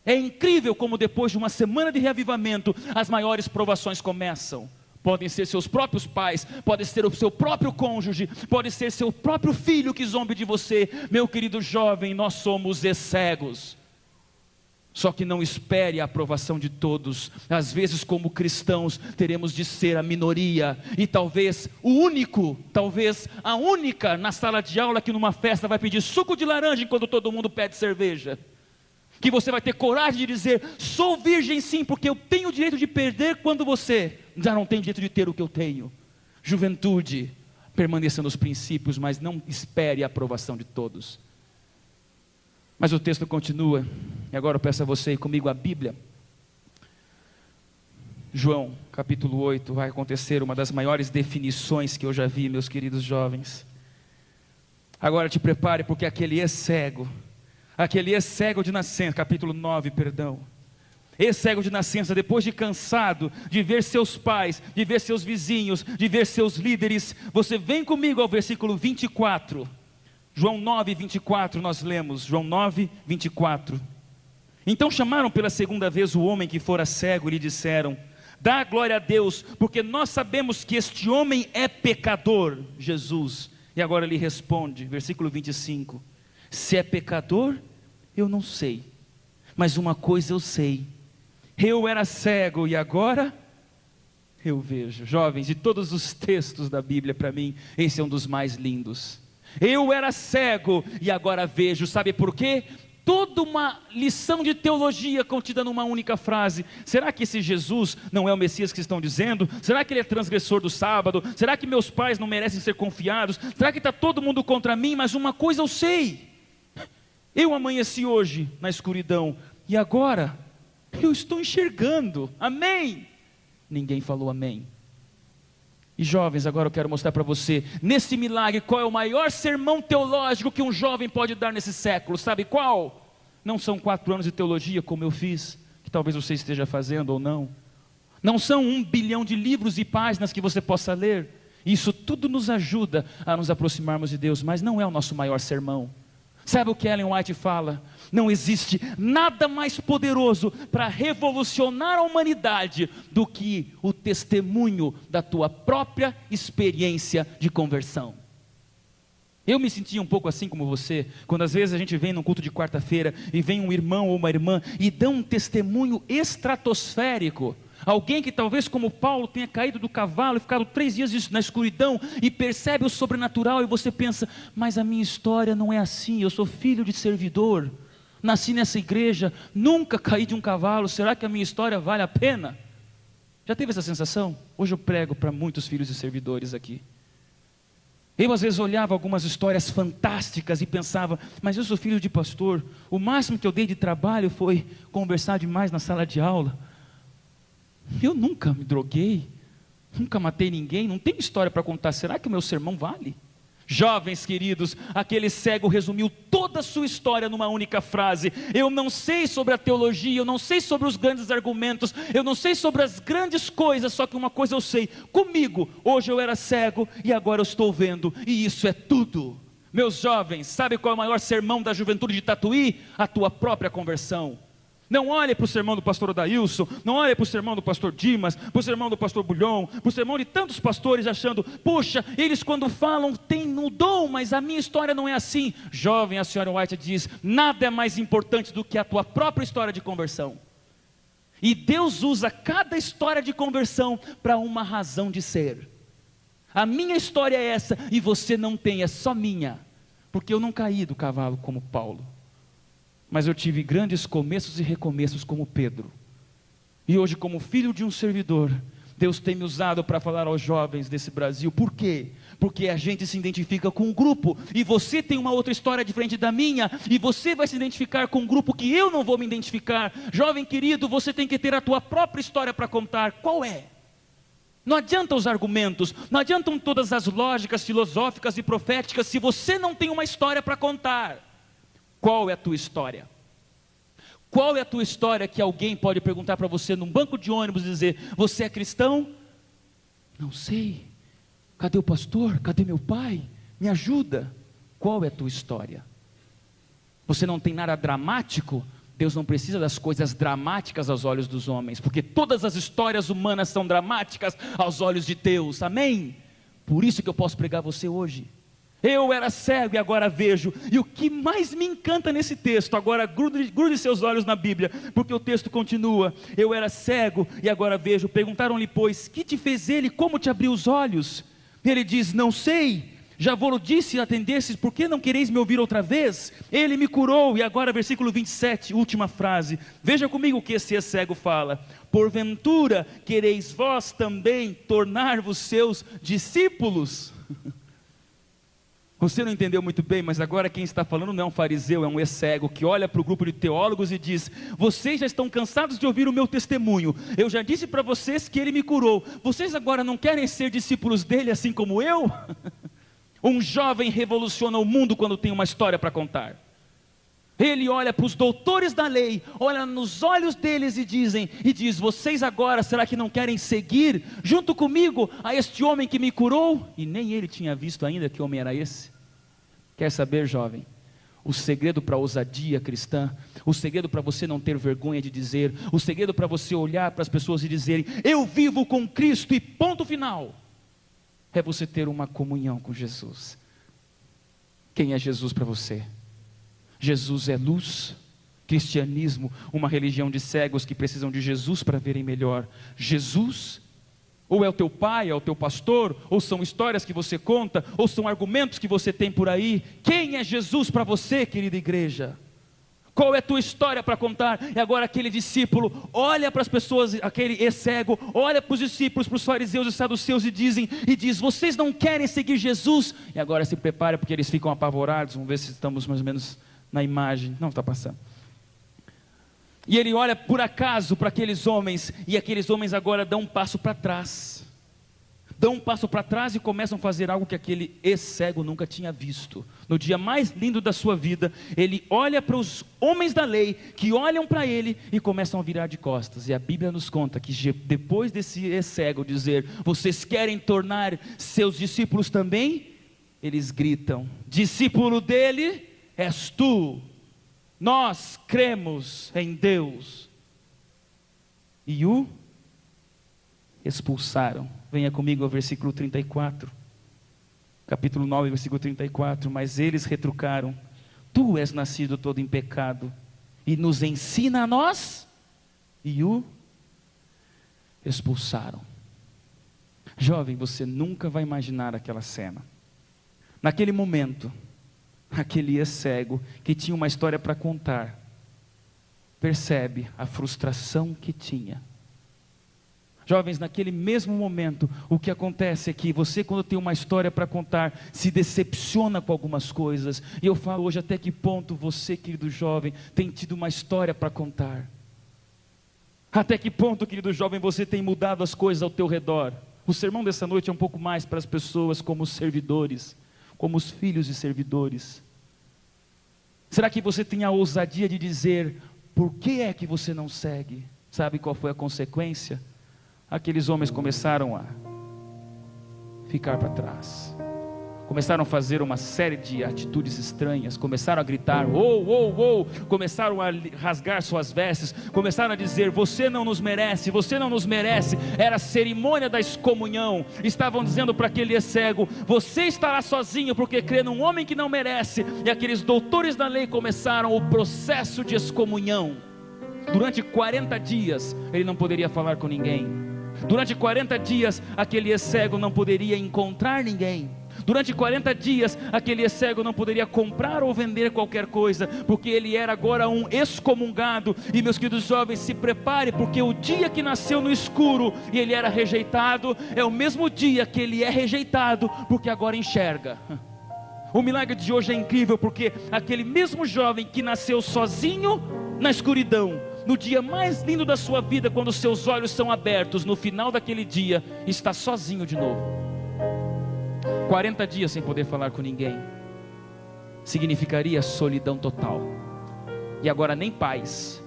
Speaker 1: É incrível como depois de uma semana de reavivamento, as maiores provações começam. Podem ser seus próprios pais, pode ser o seu próprio cônjuge, pode ser seu próprio filho que zombe de você. Meu querido jovem, nós somos cegos. Só que não espere a aprovação de todos. Às vezes, como cristãos, teremos de ser a minoria, e talvez o único, talvez a única na sala de aula que numa festa vai pedir suco de laranja enquanto todo mundo pede cerveja. Que você vai ter coragem de dizer: sou virgem sim, porque eu tenho o direito de perder quando você já não tem direito de ter o que eu tenho. Juventude, permaneça nos princípios, mas não espere a aprovação de todos. Mas o texto continua, e agora eu peço a você ir comigo à Bíblia. João, capítulo 8, vai acontecer uma das maiores definições que eu já vi, meus queridos jovens. Agora te prepare, porque aquele ex-cego de nascença, capítulo 9, perdão. Ex-cego de nascença, depois de cansado de ver seus pais, de ver seus vizinhos, de ver seus líderes, você vem comigo ao versículo 24. João 9, 24, nós lemos, João 9, 24. Então chamaram pela segunda vez o homem que fora cego e lhe disseram: dá glória a Deus, porque nós sabemos que este homem é pecador. Jesus, e agora ele responde, versículo 25: se é pecador, eu não sei, mas uma coisa eu sei, eu era cego e agora eu vejo. Jovens, de todos os textos da Bíblia, para mim, esse é um dos mais lindos. Eu era cego e agora vejo. Sabe por quê? Toda uma lição de teologia contida numa única frase. Será que esse Jesus não é o Messias que estão dizendo? Será que ele é transgressor do sábado? Será que meus pais não merecem ser confiados? Será que está todo mundo contra mim? Mas uma coisa eu sei: eu amanheci hoje na escuridão e agora eu estou enxergando. Amém? Ninguém falou amém. E jovens, agora eu quero mostrar para você, nesse milagre, qual é o maior sermão teológico que um jovem pode dar nesse século. Sabe qual? Não são 4 anos de teologia como eu fiz, que talvez você esteja fazendo ou não. Não são 1 bilhão de livros e páginas que você possa ler. Isso tudo nos ajuda a nos aproximarmos de Deus, mas não é o nosso maior sermão. Sabe o que Ellen White fala? Não existe nada mais poderoso para revolucionar a humanidade do que o testemunho da tua própria experiência de conversão. Eu me sentia um pouco assim como você, quando às vezes a gente vem num culto de quarta-feira e vem um irmão ou uma irmã e dá um testemunho estratosférico. Alguém que talvez como Paulo tenha caído do cavalo e ficado 3 dias na escuridão e percebe o sobrenatural e você pensa, mas a minha história não é assim, eu sou filho de servidor, nasci nessa igreja, nunca caí de um cavalo, será que a minha história vale a pena? Já teve essa sensação? Hoje eu prego para muitos filhos de servidores aqui. Eu às vezes olhava algumas histórias fantásticas e pensava, mas eu sou filho de pastor, o máximo que eu dei de trabalho foi conversar demais na sala de aula. Eu nunca me droguei, nunca matei ninguém, não tenho história para contar, será que o meu sermão vale? Jovens queridos, aquele cego resumiu toda a sua história numa única frase: eu não sei sobre a teologia, eu não sei sobre os grandes argumentos, eu não sei sobre as grandes coisas, só que uma coisa eu sei, comigo, hoje eu era cego e agora eu estou vendo, e isso é tudo. Meus jovens, sabe qual é o maior sermão da juventude de Tatuí? A tua própria conversão. Não olhe para o sermão do pastor Odailson, não olhe para o sermão do pastor Dimas, para o sermão do pastor Bulhon, para o sermão de tantos pastores achando, puxa, eles quando falam têm um dom, mas a minha história não é assim. Jovem, a senhora White diz, nada é mais importante do que a tua própria história de conversão. E Deus usa cada história de conversão para uma razão de ser. A minha história é essa e você não tem, é só minha, porque eu não caí do cavalo como Paulo. Mas eu tive grandes começos e recomeços como Pedro. E hoje, como filho de um servidor, Deus tem me usado para falar aos jovens desse Brasil. Por quê? Porque a gente se identifica com um grupo, e você tem uma outra história diferente da minha, e você vai se identificar com um grupo que eu não vou me identificar. Jovem querido, você tem que ter a tua própria história para contar. Qual é? Não adianta os argumentos, não adiantam todas as lógicas filosóficas e proféticas, se você não tem uma história para contar. Qual é a tua história? Qual é a tua história que alguém pode perguntar para você num banco de ônibus e dizer, você é cristão? Não sei. Cadê o pastor? Cadê meu pai? Me ajuda. Qual é a tua história? Você não tem nada dramático? Deus não precisa das coisas dramáticas aos olhos dos homens, porque todas as histórias humanas são dramáticas aos olhos de Deus, amém? Por isso que eu posso pregar você hoje. Eu era cego e agora vejo. E o que mais me encanta nesse texto, agora grude seus olhos na Bíblia, porque o texto continua, eu era cego e agora vejo. Perguntaram-lhe, pois, que te fez ele, como te abriu os olhos? Ele diz, não sei, já vou-lo disse, atendesses, por que não quereis me ouvir outra vez? Ele me curou. E agora versículo 27, última frase, veja comigo o que esse cego fala, porventura quereis vós também tornar-vos seus discípulos? Você não entendeu muito bem, mas agora quem está falando não é um fariseu, é um ex-cego que olha para o grupo de teólogos e diz, vocês já estão cansados de ouvir o meu testemunho, eu já disse para vocês que ele me curou, vocês agora não querem ser discípulos dele assim como eu? Um jovem revoluciona o mundo quando tem uma história para contar. Ele olha para os doutores da lei, olha nos olhos deles e diz, vocês agora, será que não querem seguir junto comigo a este homem que me curou? E nem ele tinha visto ainda que homem era esse. Quer saber, jovem? O segredo para a ousadia cristã, o segredo para você não ter vergonha de dizer, o segredo para você olhar para as pessoas e dizerem, eu vivo com Cristo e ponto final, é você ter uma comunhão com Jesus. Quem é Jesus para você? Jesus é luz. Cristianismo, uma religião de cegos que precisam de Jesus para verem melhor. Jesus? Ou é o teu pai, é o teu pastor, ou são histórias que você conta, ou são argumentos que você tem por aí? Quem é Jesus para você, querida igreja? Qual é a tua história para contar? E agora aquele discípulo olha para as pessoas, aquele ex-cego, olha para os discípulos, para os fariseus e saduceus e diz, vocês não querem seguir Jesus? E agora se prepara porque eles ficam apavorados, vamos ver se estamos mais ou menos na imagem, não está passando. E ele olha por acaso para aqueles homens, e aqueles homens agora dão um passo para trás. dão um passo para trás e começam a fazer algo que aquele ex-cego nunca tinha visto. No dia mais lindo da sua vida, ele olha para os homens da lei, que olham para ele e começam a virar de costas. E a Bíblia nos conta que depois desse ex-cego dizer: vocês querem tornar seus discípulos também? Eles gritam: discípulo dele és tu, nós cremos em Deus. E o expulsaram. Venha comigo ao versículo 34, capítulo 9, versículo 34. Mas eles retrucaram: tu és nascido todo em pecado, e nos ensina a nós? E o expulsaram. Jovem, você nunca vai imaginar aquela cena. Naquele momento, aquele ex-cego, que tinha uma história para contar, percebe a frustração que tinha. Jovens, naquele mesmo momento, o que acontece é que você, quando tem uma história para contar, se decepciona com algumas coisas. E eu falo hoje, até que ponto você, querido jovem, tem tido uma história para contar? Até que ponto, querido jovem, você tem mudado as coisas ao teu redor? O sermão dessa noite é um pouco mais para as pessoas como os servidores, como os filhos e servidores. Será que você tem a ousadia de dizer: por que é que você não segue? Sabe qual foi a consequência? Aqueles homens começaram a ficar para trás, começaram a fazer uma série de atitudes estranhas, começaram a gritar: começaram a rasgar suas vestes, começaram a dizer: você não nos merece, você não nos merece. Era a cerimônia da excomunhão. Estavam dizendo para aquele cego: você estará sozinho porque crê num homem que não merece. E aqueles doutores da lei começaram o processo de excomunhão. Durante 40 dias ele não poderia falar com ninguém. Durante 40 dias aquele cego não poderia encontrar ninguém. Durante 40 dias aquele cego não poderia comprar ou vender qualquer coisa, porque ele era agora um excomungado. E meus queridos jovens, se prepare, porque o dia que nasceu no escuro e ele era rejeitado, é o mesmo dia que ele é rejeitado, porque agora enxerga. O milagre de hoje é incrível, porque aquele mesmo jovem que nasceu sozinho na escuridão, no dia mais lindo da sua vida, quando seus olhos são abertos, no final daquele dia, está sozinho de novo. 40 dias sem poder falar com ninguém, significaria solidão total. E agora nem pais,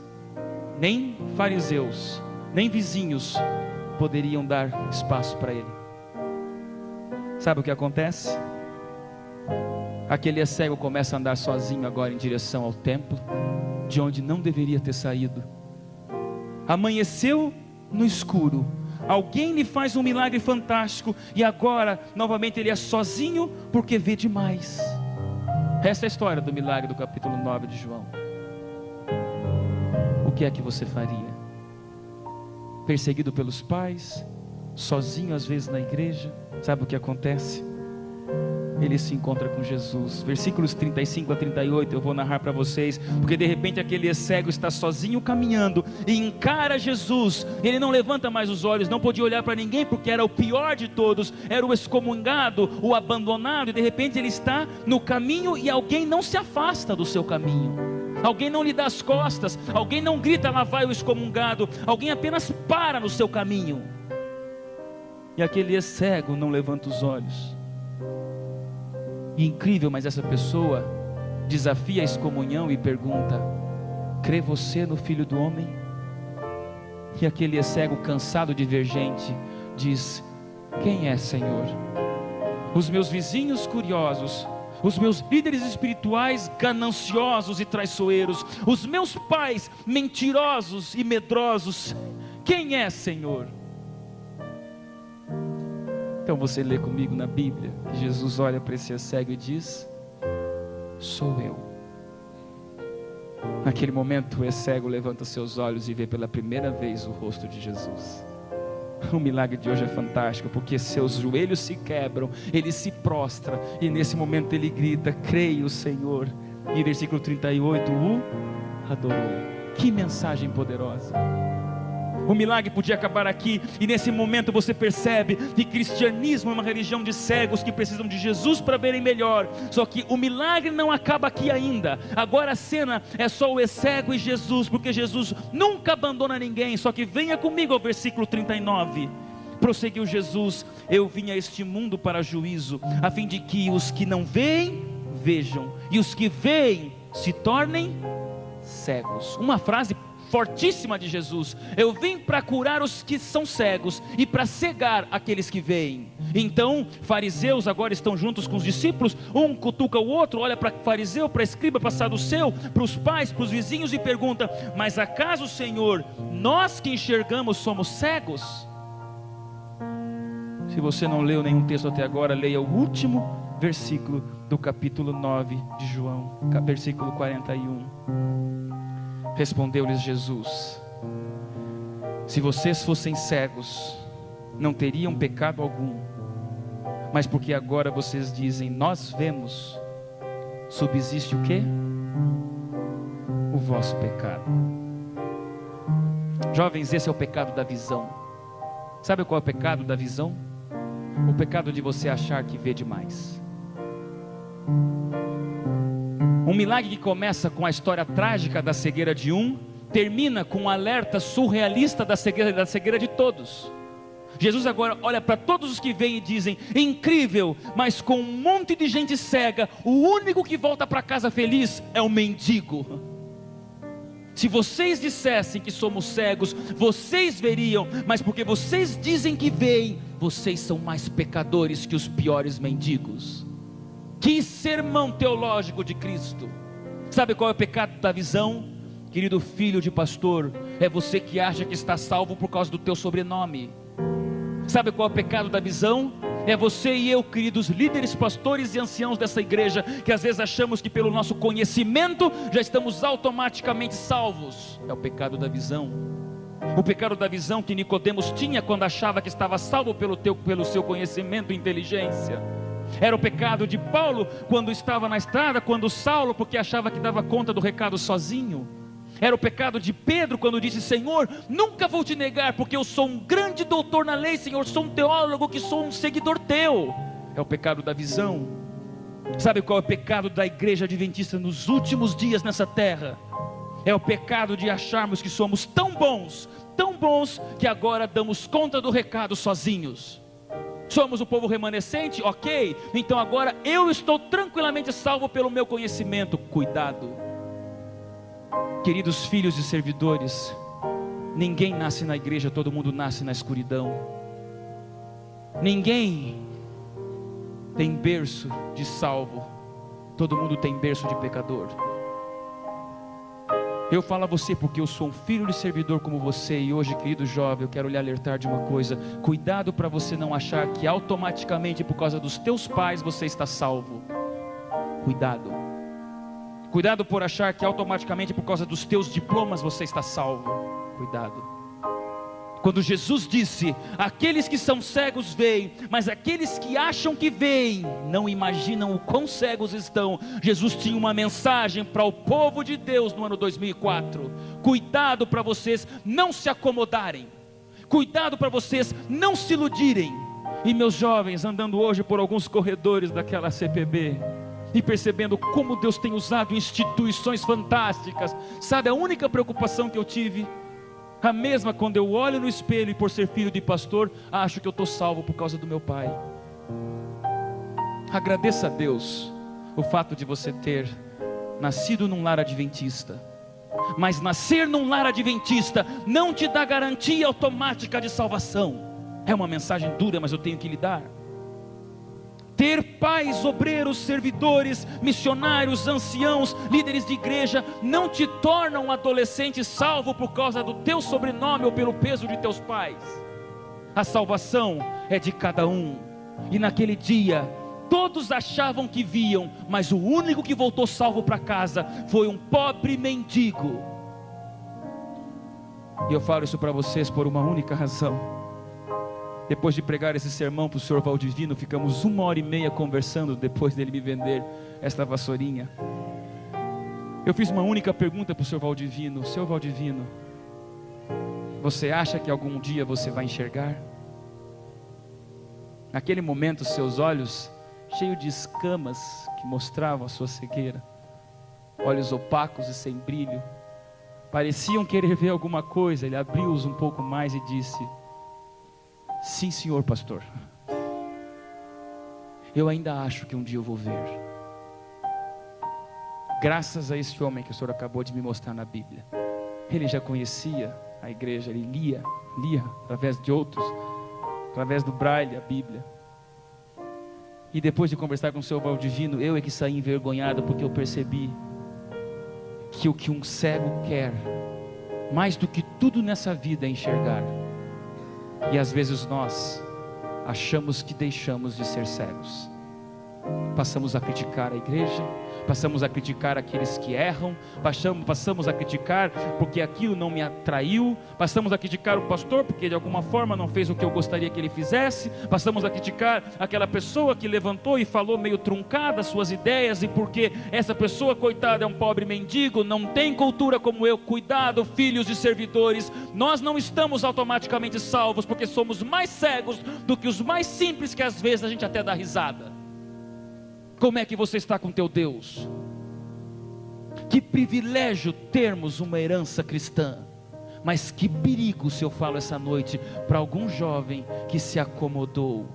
Speaker 1: nem fariseus, nem vizinhos poderiam dar espaço para ele. Sabe o que acontece? Aquele cego começa a andar sozinho agora em direção ao templo, de onde não deveria ter saído. Amanheceu no escuro, alguém lhe faz um milagre fantástico, e agora novamente ele é sozinho porque vê demais. Essa é a história do milagre do capítulo 9 de João. O que é que você faria? Perseguido pelos pais, sozinho às vezes na igreja. Sabe o que acontece? Ele se encontra com Jesus. Versículos 35 a 38 eu vou narrar para vocês, porque de repente aquele cego está sozinho caminhando e encara Jesus. Ele não levanta mais os olhos, não podia olhar para ninguém, porque era o pior de todos, era o excomungado, o abandonado. E de repente ele está no caminho e alguém não se afasta do seu caminho, alguém não lhe dá as costas, alguém não grita: lá vai o excomungado. Alguém apenas para no seu caminho, e aquele cego não levanta os olhos. E incrível, mas essa pessoa desafia a excomunhão e pergunta: crê você no Filho do Homem? E aquele cego, cansado de ver gente, diz: quem é, Senhor? Os meus vizinhos curiosos, os meus líderes espirituais gananciosos e traiçoeiros, os meus pais mentirosos e medrosos, quem é, Senhor? Então você lê comigo na Bíblia, Jesus olha para esse cego e diz: sou eu. Naquele momento o cego levanta seus olhos e vê pela primeira vez o rosto de Jesus. O milagre de hoje é fantástico, porque seus joelhos se quebram, ele se prostra, e nesse momento ele grita: creio, Senhor. E versículo 38, o adorou. Que mensagem poderosa! O milagre podia acabar aqui, e nesse momento você percebe que cristianismo é uma religião de cegos que precisam de Jesus para verem melhor. Só que o milagre não acaba aqui ainda. Agora a cena é só o cego e Jesus, porque Jesus nunca abandona ninguém. Só que venha comigo ao versículo 39. Prosseguiu Jesus: eu vim a este mundo para juízo, a fim de que os que não veem, vejam, e os que veem se tornem cegos. Uma frase fortíssima de Jesus: eu vim para curar os que são cegos e para cegar aqueles que veem. Então, fariseus agora estão juntos com os discípulos, um cutuca o outro, olha para fariseu, para escriba, para saduceu, para os pais, para os vizinhos e pergunta: mas acaso, Senhor, nós que enxergamos somos cegos? Se você não leu nenhum texto até agora, leia o último versículo do capítulo 9 de João, versículo 41. Respondeu-lhes Jesus: se vocês fossem cegos, não teriam pecado algum, mas porque agora vocês dizem, nós vemos, subsiste o quê? O vosso pecado. Jovens, esse é o pecado da visão. Sabe qual é o pecado da visão? O pecado de você achar que vê demais. Um milagre que começa com a história trágica da cegueira de um, termina com um alerta surrealista da cegueira de todos. Jesus agora olha para todos os que vêm e dizem: incrível, mas com um monte de gente cega, o único que volta para casa feliz é o mendigo. Se vocês dissessem que somos cegos, vocês veriam, mas porque vocês dizem que veem, vocês são mais pecadores que os piores mendigos. Que sermão teológico de Cristo! Sabe qual é o pecado da visão? Querido filho de pastor, é você que acha que está salvo por causa do teu sobrenome. Sabe qual é o pecado da visão? É você e eu, queridos líderes, pastores e anciãos dessa igreja, que às vezes achamos que pelo nosso conhecimento já estamos automaticamente salvos. É o pecado da visão. O pecado da visão que Nicodemos tinha quando achava que estava salvo pelo seu conhecimento e inteligência. Era o pecado de Paulo quando estava na estrada, quando Saulo, porque achava que dava conta do recado sozinho. Era o pecado de Pedro quando disse: Senhor, nunca vou te negar, porque eu sou um grande doutor na lei, Senhor, sou um teólogo, que sou um seguidor teu. É o pecado da visão. Sabe qual é o pecado da igreja adventista nos últimos dias nessa terra? É o pecado de acharmos que somos tão bons, que agora damos conta do recado sozinhos. Somos o povo remanescente, ok, então agora eu estou tranquilamente salvo pelo meu conhecimento. Cuidado, queridos filhos e servidores, ninguém nasce na igreja, todo mundo nasce na escuridão. Ninguém tem berço de salvo, todo mundo tem berço de pecador. Eu falo a você porque eu sou um filho de servidor como você, e hoje, querido jovem, eu quero lhe alertar de uma coisa: cuidado para você não achar que automaticamente por causa dos teus pais você está salvo. Cuidado por achar que automaticamente por causa dos teus diplomas você está salvo. Cuidado. Quando Jesus disse: aqueles que são cegos veem, mas aqueles que acham que veem não imaginam o quão cegos estão. Jesus tinha uma mensagem para o povo de Deus no ano 2004. Cuidado para vocês não se acomodarem, cuidado para vocês não se iludirem. E meus jovens, andando hoje por alguns corredores daquela CPB e percebendo como Deus tem usado instituições fantásticas, sabe a única preocupação que eu tive? A mesma quando eu olho no espelho e por ser filho de pastor, acho que eu estou salvo por causa do meu pai. Agradeça a Deus o fato de você ter nascido num lar adventista. Mas nascer num lar adventista não te dá garantia automática de salvação. É uma mensagem dura, mas eu tenho que lhe dar. Ter pais, obreiros, servidores, missionários, anciãos, líderes de igreja, não te torna um adolescente salvo por causa do teu sobrenome ou pelo peso de teus pais. A salvação é de cada um. E naquele dia, todos achavam que viam, mas o único que voltou salvo para casa foi um pobre mendigo. E eu falo isso para vocês por uma única razão. Depois de pregar esse sermão para o senhor Valdivino, ficamos 1h30 conversando depois dele me vender esta vassourinha. Eu fiz uma única pergunta para o senhor Valdivino: senhor Valdivino, você acha que algum dia você vai enxergar? Naquele momento, seus olhos cheios de escamas que mostravam a sua cegueira, olhos opacos e sem brilho, pareciam querer ver alguma coisa. Ele abriu-os um pouco mais e disse: Sim, senhor pastor. Eu ainda acho que um dia eu vou ver. Graças a esse homem que o senhor acabou de me mostrar na Bíblia. Ele já conhecia a igreja, ele lia através de outros, através do Braille, a Bíblia. E depois de conversar com o seu Valdivino, eu é que saí envergonhado, porque eu percebi que o que um cego quer, mais do que tudo nessa vida, é enxergar. E às vezes nós achamos que deixamos de ser cegos. Passamos a criticar a igreja, passamos a criticar aqueles que erram, passamos a criticar porque aquilo não me atraiu, passamos a criticar o pastor porque de alguma forma não fez o que eu gostaria que ele fizesse, passamos a criticar aquela pessoa que levantou e falou meio truncada as suas ideias, e porque essa pessoa, coitada, é um pobre mendigo, não tem cultura como eu. Cuidado, filhos de servidores, nós não estamos automaticamente salvos, porque somos mais cegos do que os mais simples, que às vezes a gente até dá risada. Como é que você está com teu Deus? Que privilégio termos uma herança cristã, mas que perigo se eu falo essa noite para algum jovem que se acomodou.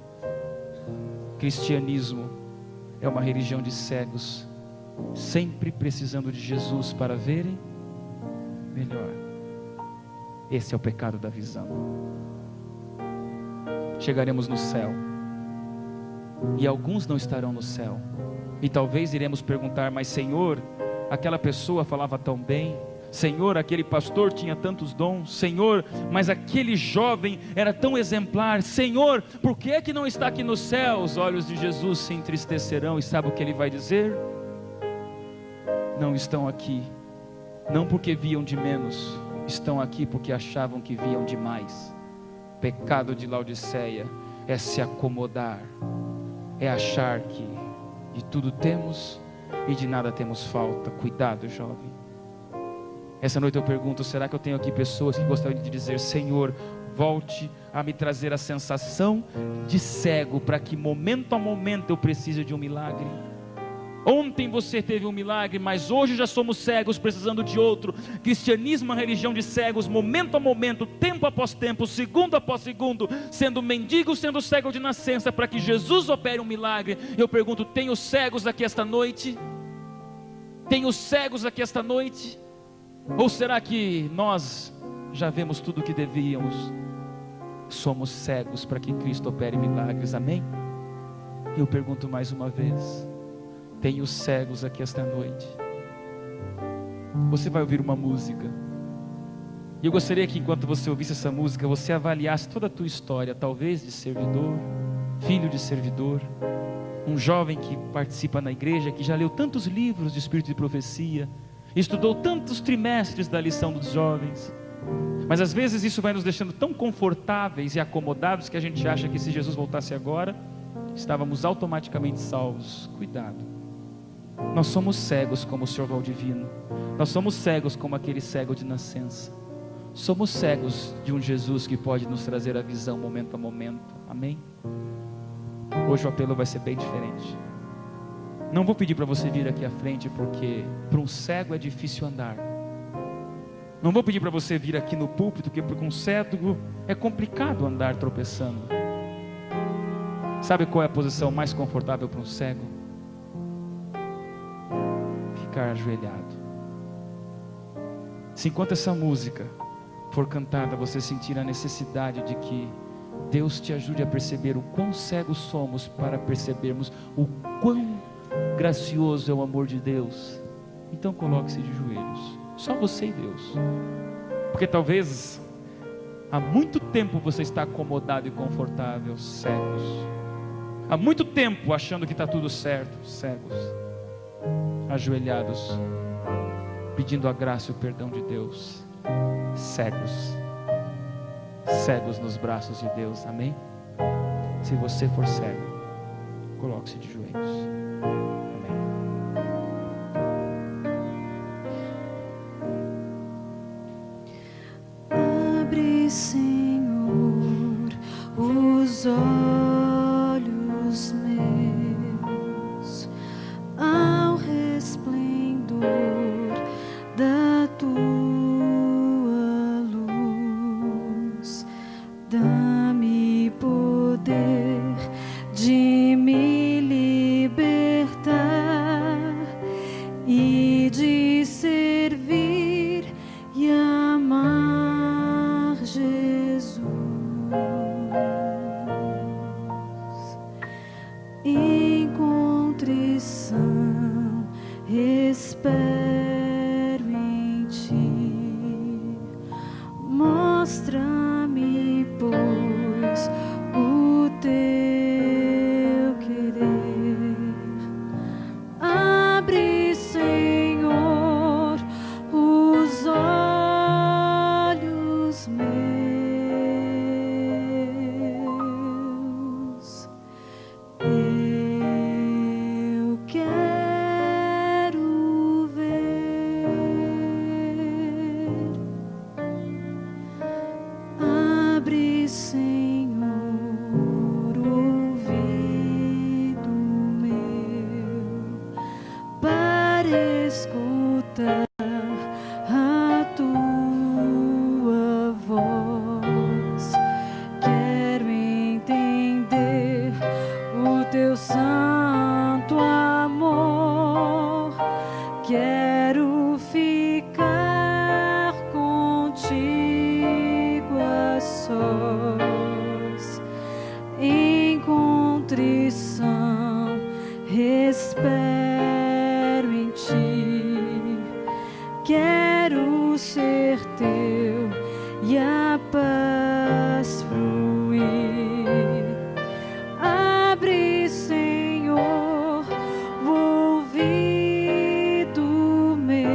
Speaker 1: Cristianismo é uma religião de cegos, sempre precisando de Jesus para verem melhor. Esse é o pecado da visão. Chegaremos no céu, e alguns não estarão no céu, e talvez iremos perguntar: mas Senhor, aquela pessoa falava tão bem, Senhor, aquele pastor tinha tantos dons, Senhor, mas aquele jovem era tão exemplar, Senhor, por que é que não está aqui no céu? Os olhos de Jesus se entristecerão, e sabe o que ele vai dizer? Não estão aqui, não porque viam de menos, estão aqui porque achavam que viam demais. Pecado de Laodiceia é se acomodar, é achar que de tudo temos e de nada temos falta. Cuidado, jovem. Essa noite eu pergunto: será que eu tenho aqui pessoas que gostariam de dizer: Senhor, volte a me trazer a sensação de cego, para que momento a momento eu precise de um milagre? Ontem você teve um milagre, mas hoje já somos cegos precisando de outro. Cristianismo é uma religião de cegos, momento a momento, tempo após tempo, segundo após segundo, sendo mendigo, sendo cego de nascença, para que Jesus opere um milagre. Eu pergunto: tem os cegos aqui esta noite? Tem os cegos aqui esta noite? Ou será que nós já vemos tudo o que devíamos? Somos cegos para que Cristo opere milagres, amém? Eu pergunto mais uma vez: tem os cegos aqui esta noite? Você vai ouvir uma música, e eu gostaria que enquanto você ouvisse essa música, você avaliasse toda a tua história, talvez de servidor, filho de servidor, um jovem que participa na igreja, que já leu tantos livros de espírito de profecia, estudou tantos trimestres da lição dos jovens, mas às vezes isso vai nos deixando tão confortáveis e acomodados, que a gente acha que se Jesus voltasse agora, estávamos automaticamente salvos. Cuidado. Nós somos cegos como o Senhor Valdivino, nós somos cegos como aquele cego de nascença, somos cegos de um Jesus que pode nos trazer a visão momento a momento, amém? Hoje o apelo vai ser bem diferente. Não vou pedir para você vir aqui à frente, porque para um cego é difícil andar. Não vou pedir para você vir aqui no púlpito, porque para um cego é complicado andar tropeçando. Sabe qual é a posição mais confortável para um cego? Ficar ajoelhado. Se enquanto essa música for cantada, você sentir a necessidade de que Deus te ajude a perceber o quão cegos somos, para percebermos o quão gracioso é o amor de Deus, então coloque-se de joelhos, só você e Deus, porque talvez há muito tempo você está acomodado e confortável, cegos, há muito tempo achando que está tudo certo, cegos, ajoelhados, pedindo a graça e o perdão de Deus, cegos, cegos nos braços de Deus, amém? Se você for cego, coloque-se de joelhos, amém.
Speaker 2: Abre, Senhor, os olhos meus ao resplendor da tua luz, dá-me coração, espero em ti. Mostra-me, pois, o teu querer. Abre, Senhor, os olhos meus. Eu quero ver. Abre, Senhor, o ouvido meu para escutar a tua voz. Quero entender o teu santo amor. Quero ficar contigo a sós. Em contrição, espero em ti. Quero ser teu e a paz fluir. Abre, Senhor, o ouvido meu.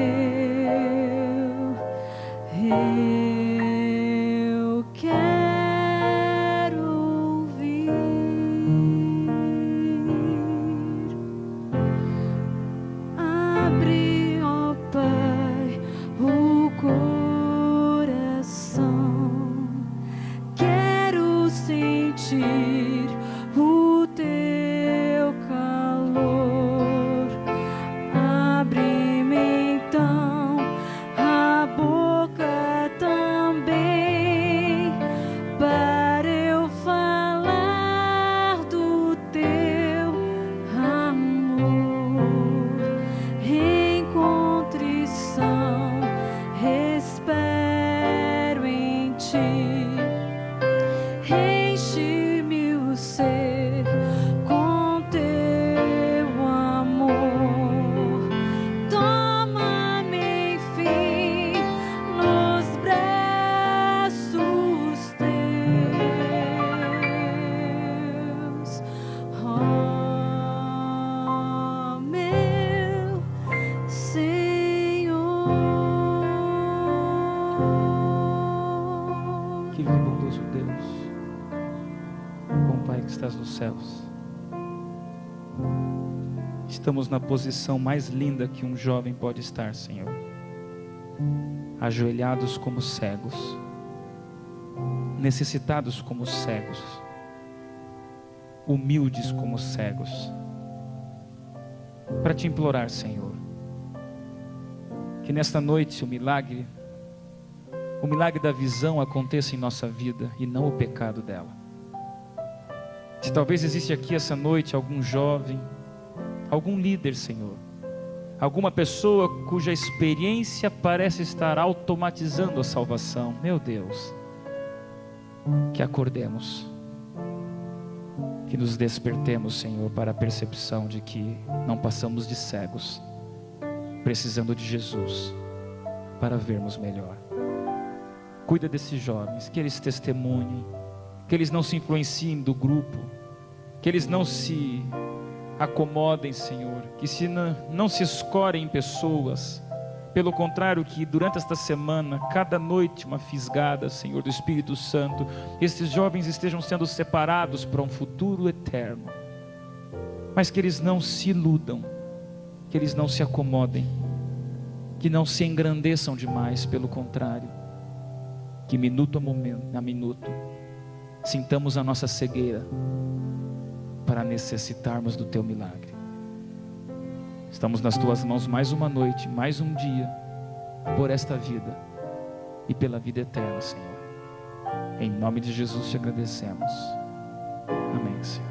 Speaker 2: Eu quero ouvir. Abre, ó Pai, o coração. Quero sentir o teu calor. Abre-me então a boca também, para eu falar do teu amor. Em contrição, espero em ti. Enche-me o ser com teu amor. Toma-me, enfim, nos braços teus. Oh, meu Senhor.
Speaker 1: Que bondoso Deus, bom Pai que estás nos céus. Estamos na posição mais linda que um jovem pode estar, Senhor. Ajoelhados como cegos, necessitados como cegos, humildes como cegos, para te implorar, Senhor, que nesta noite o milagre da visão aconteça em nossa vida e não o pecado dela. Se talvez existe aqui essa noite algum jovem, algum líder, Senhor, alguma pessoa cuja experiência parece estar automatizando a salvação, meu Deus, que acordemos, que nos despertemos, Senhor, para a percepção de que não passamos de cegos, precisando de Jesus para vermos melhor. Cuida desses jovens, que eles testemunhem, que eles não se influenciem do grupo, que eles não se acomodem, Senhor, que não se escorem em pessoas. Pelo contrário, que durante esta semana, cada noite uma fisgada, Senhor, do Espírito Santo, esses jovens estejam sendo separados para um futuro eterno. Mas que eles não se iludam, que eles não se acomodem, que não se engrandeçam demais, pelo contrário, que minuto a minuto sintamos a nossa cegueira para necessitarmos do teu milagre. Estamos nas tuas mãos mais uma noite, mais um dia, por esta vida e pela vida eterna, Senhor. Em nome de Jesus te agradecemos. Amém, Senhor.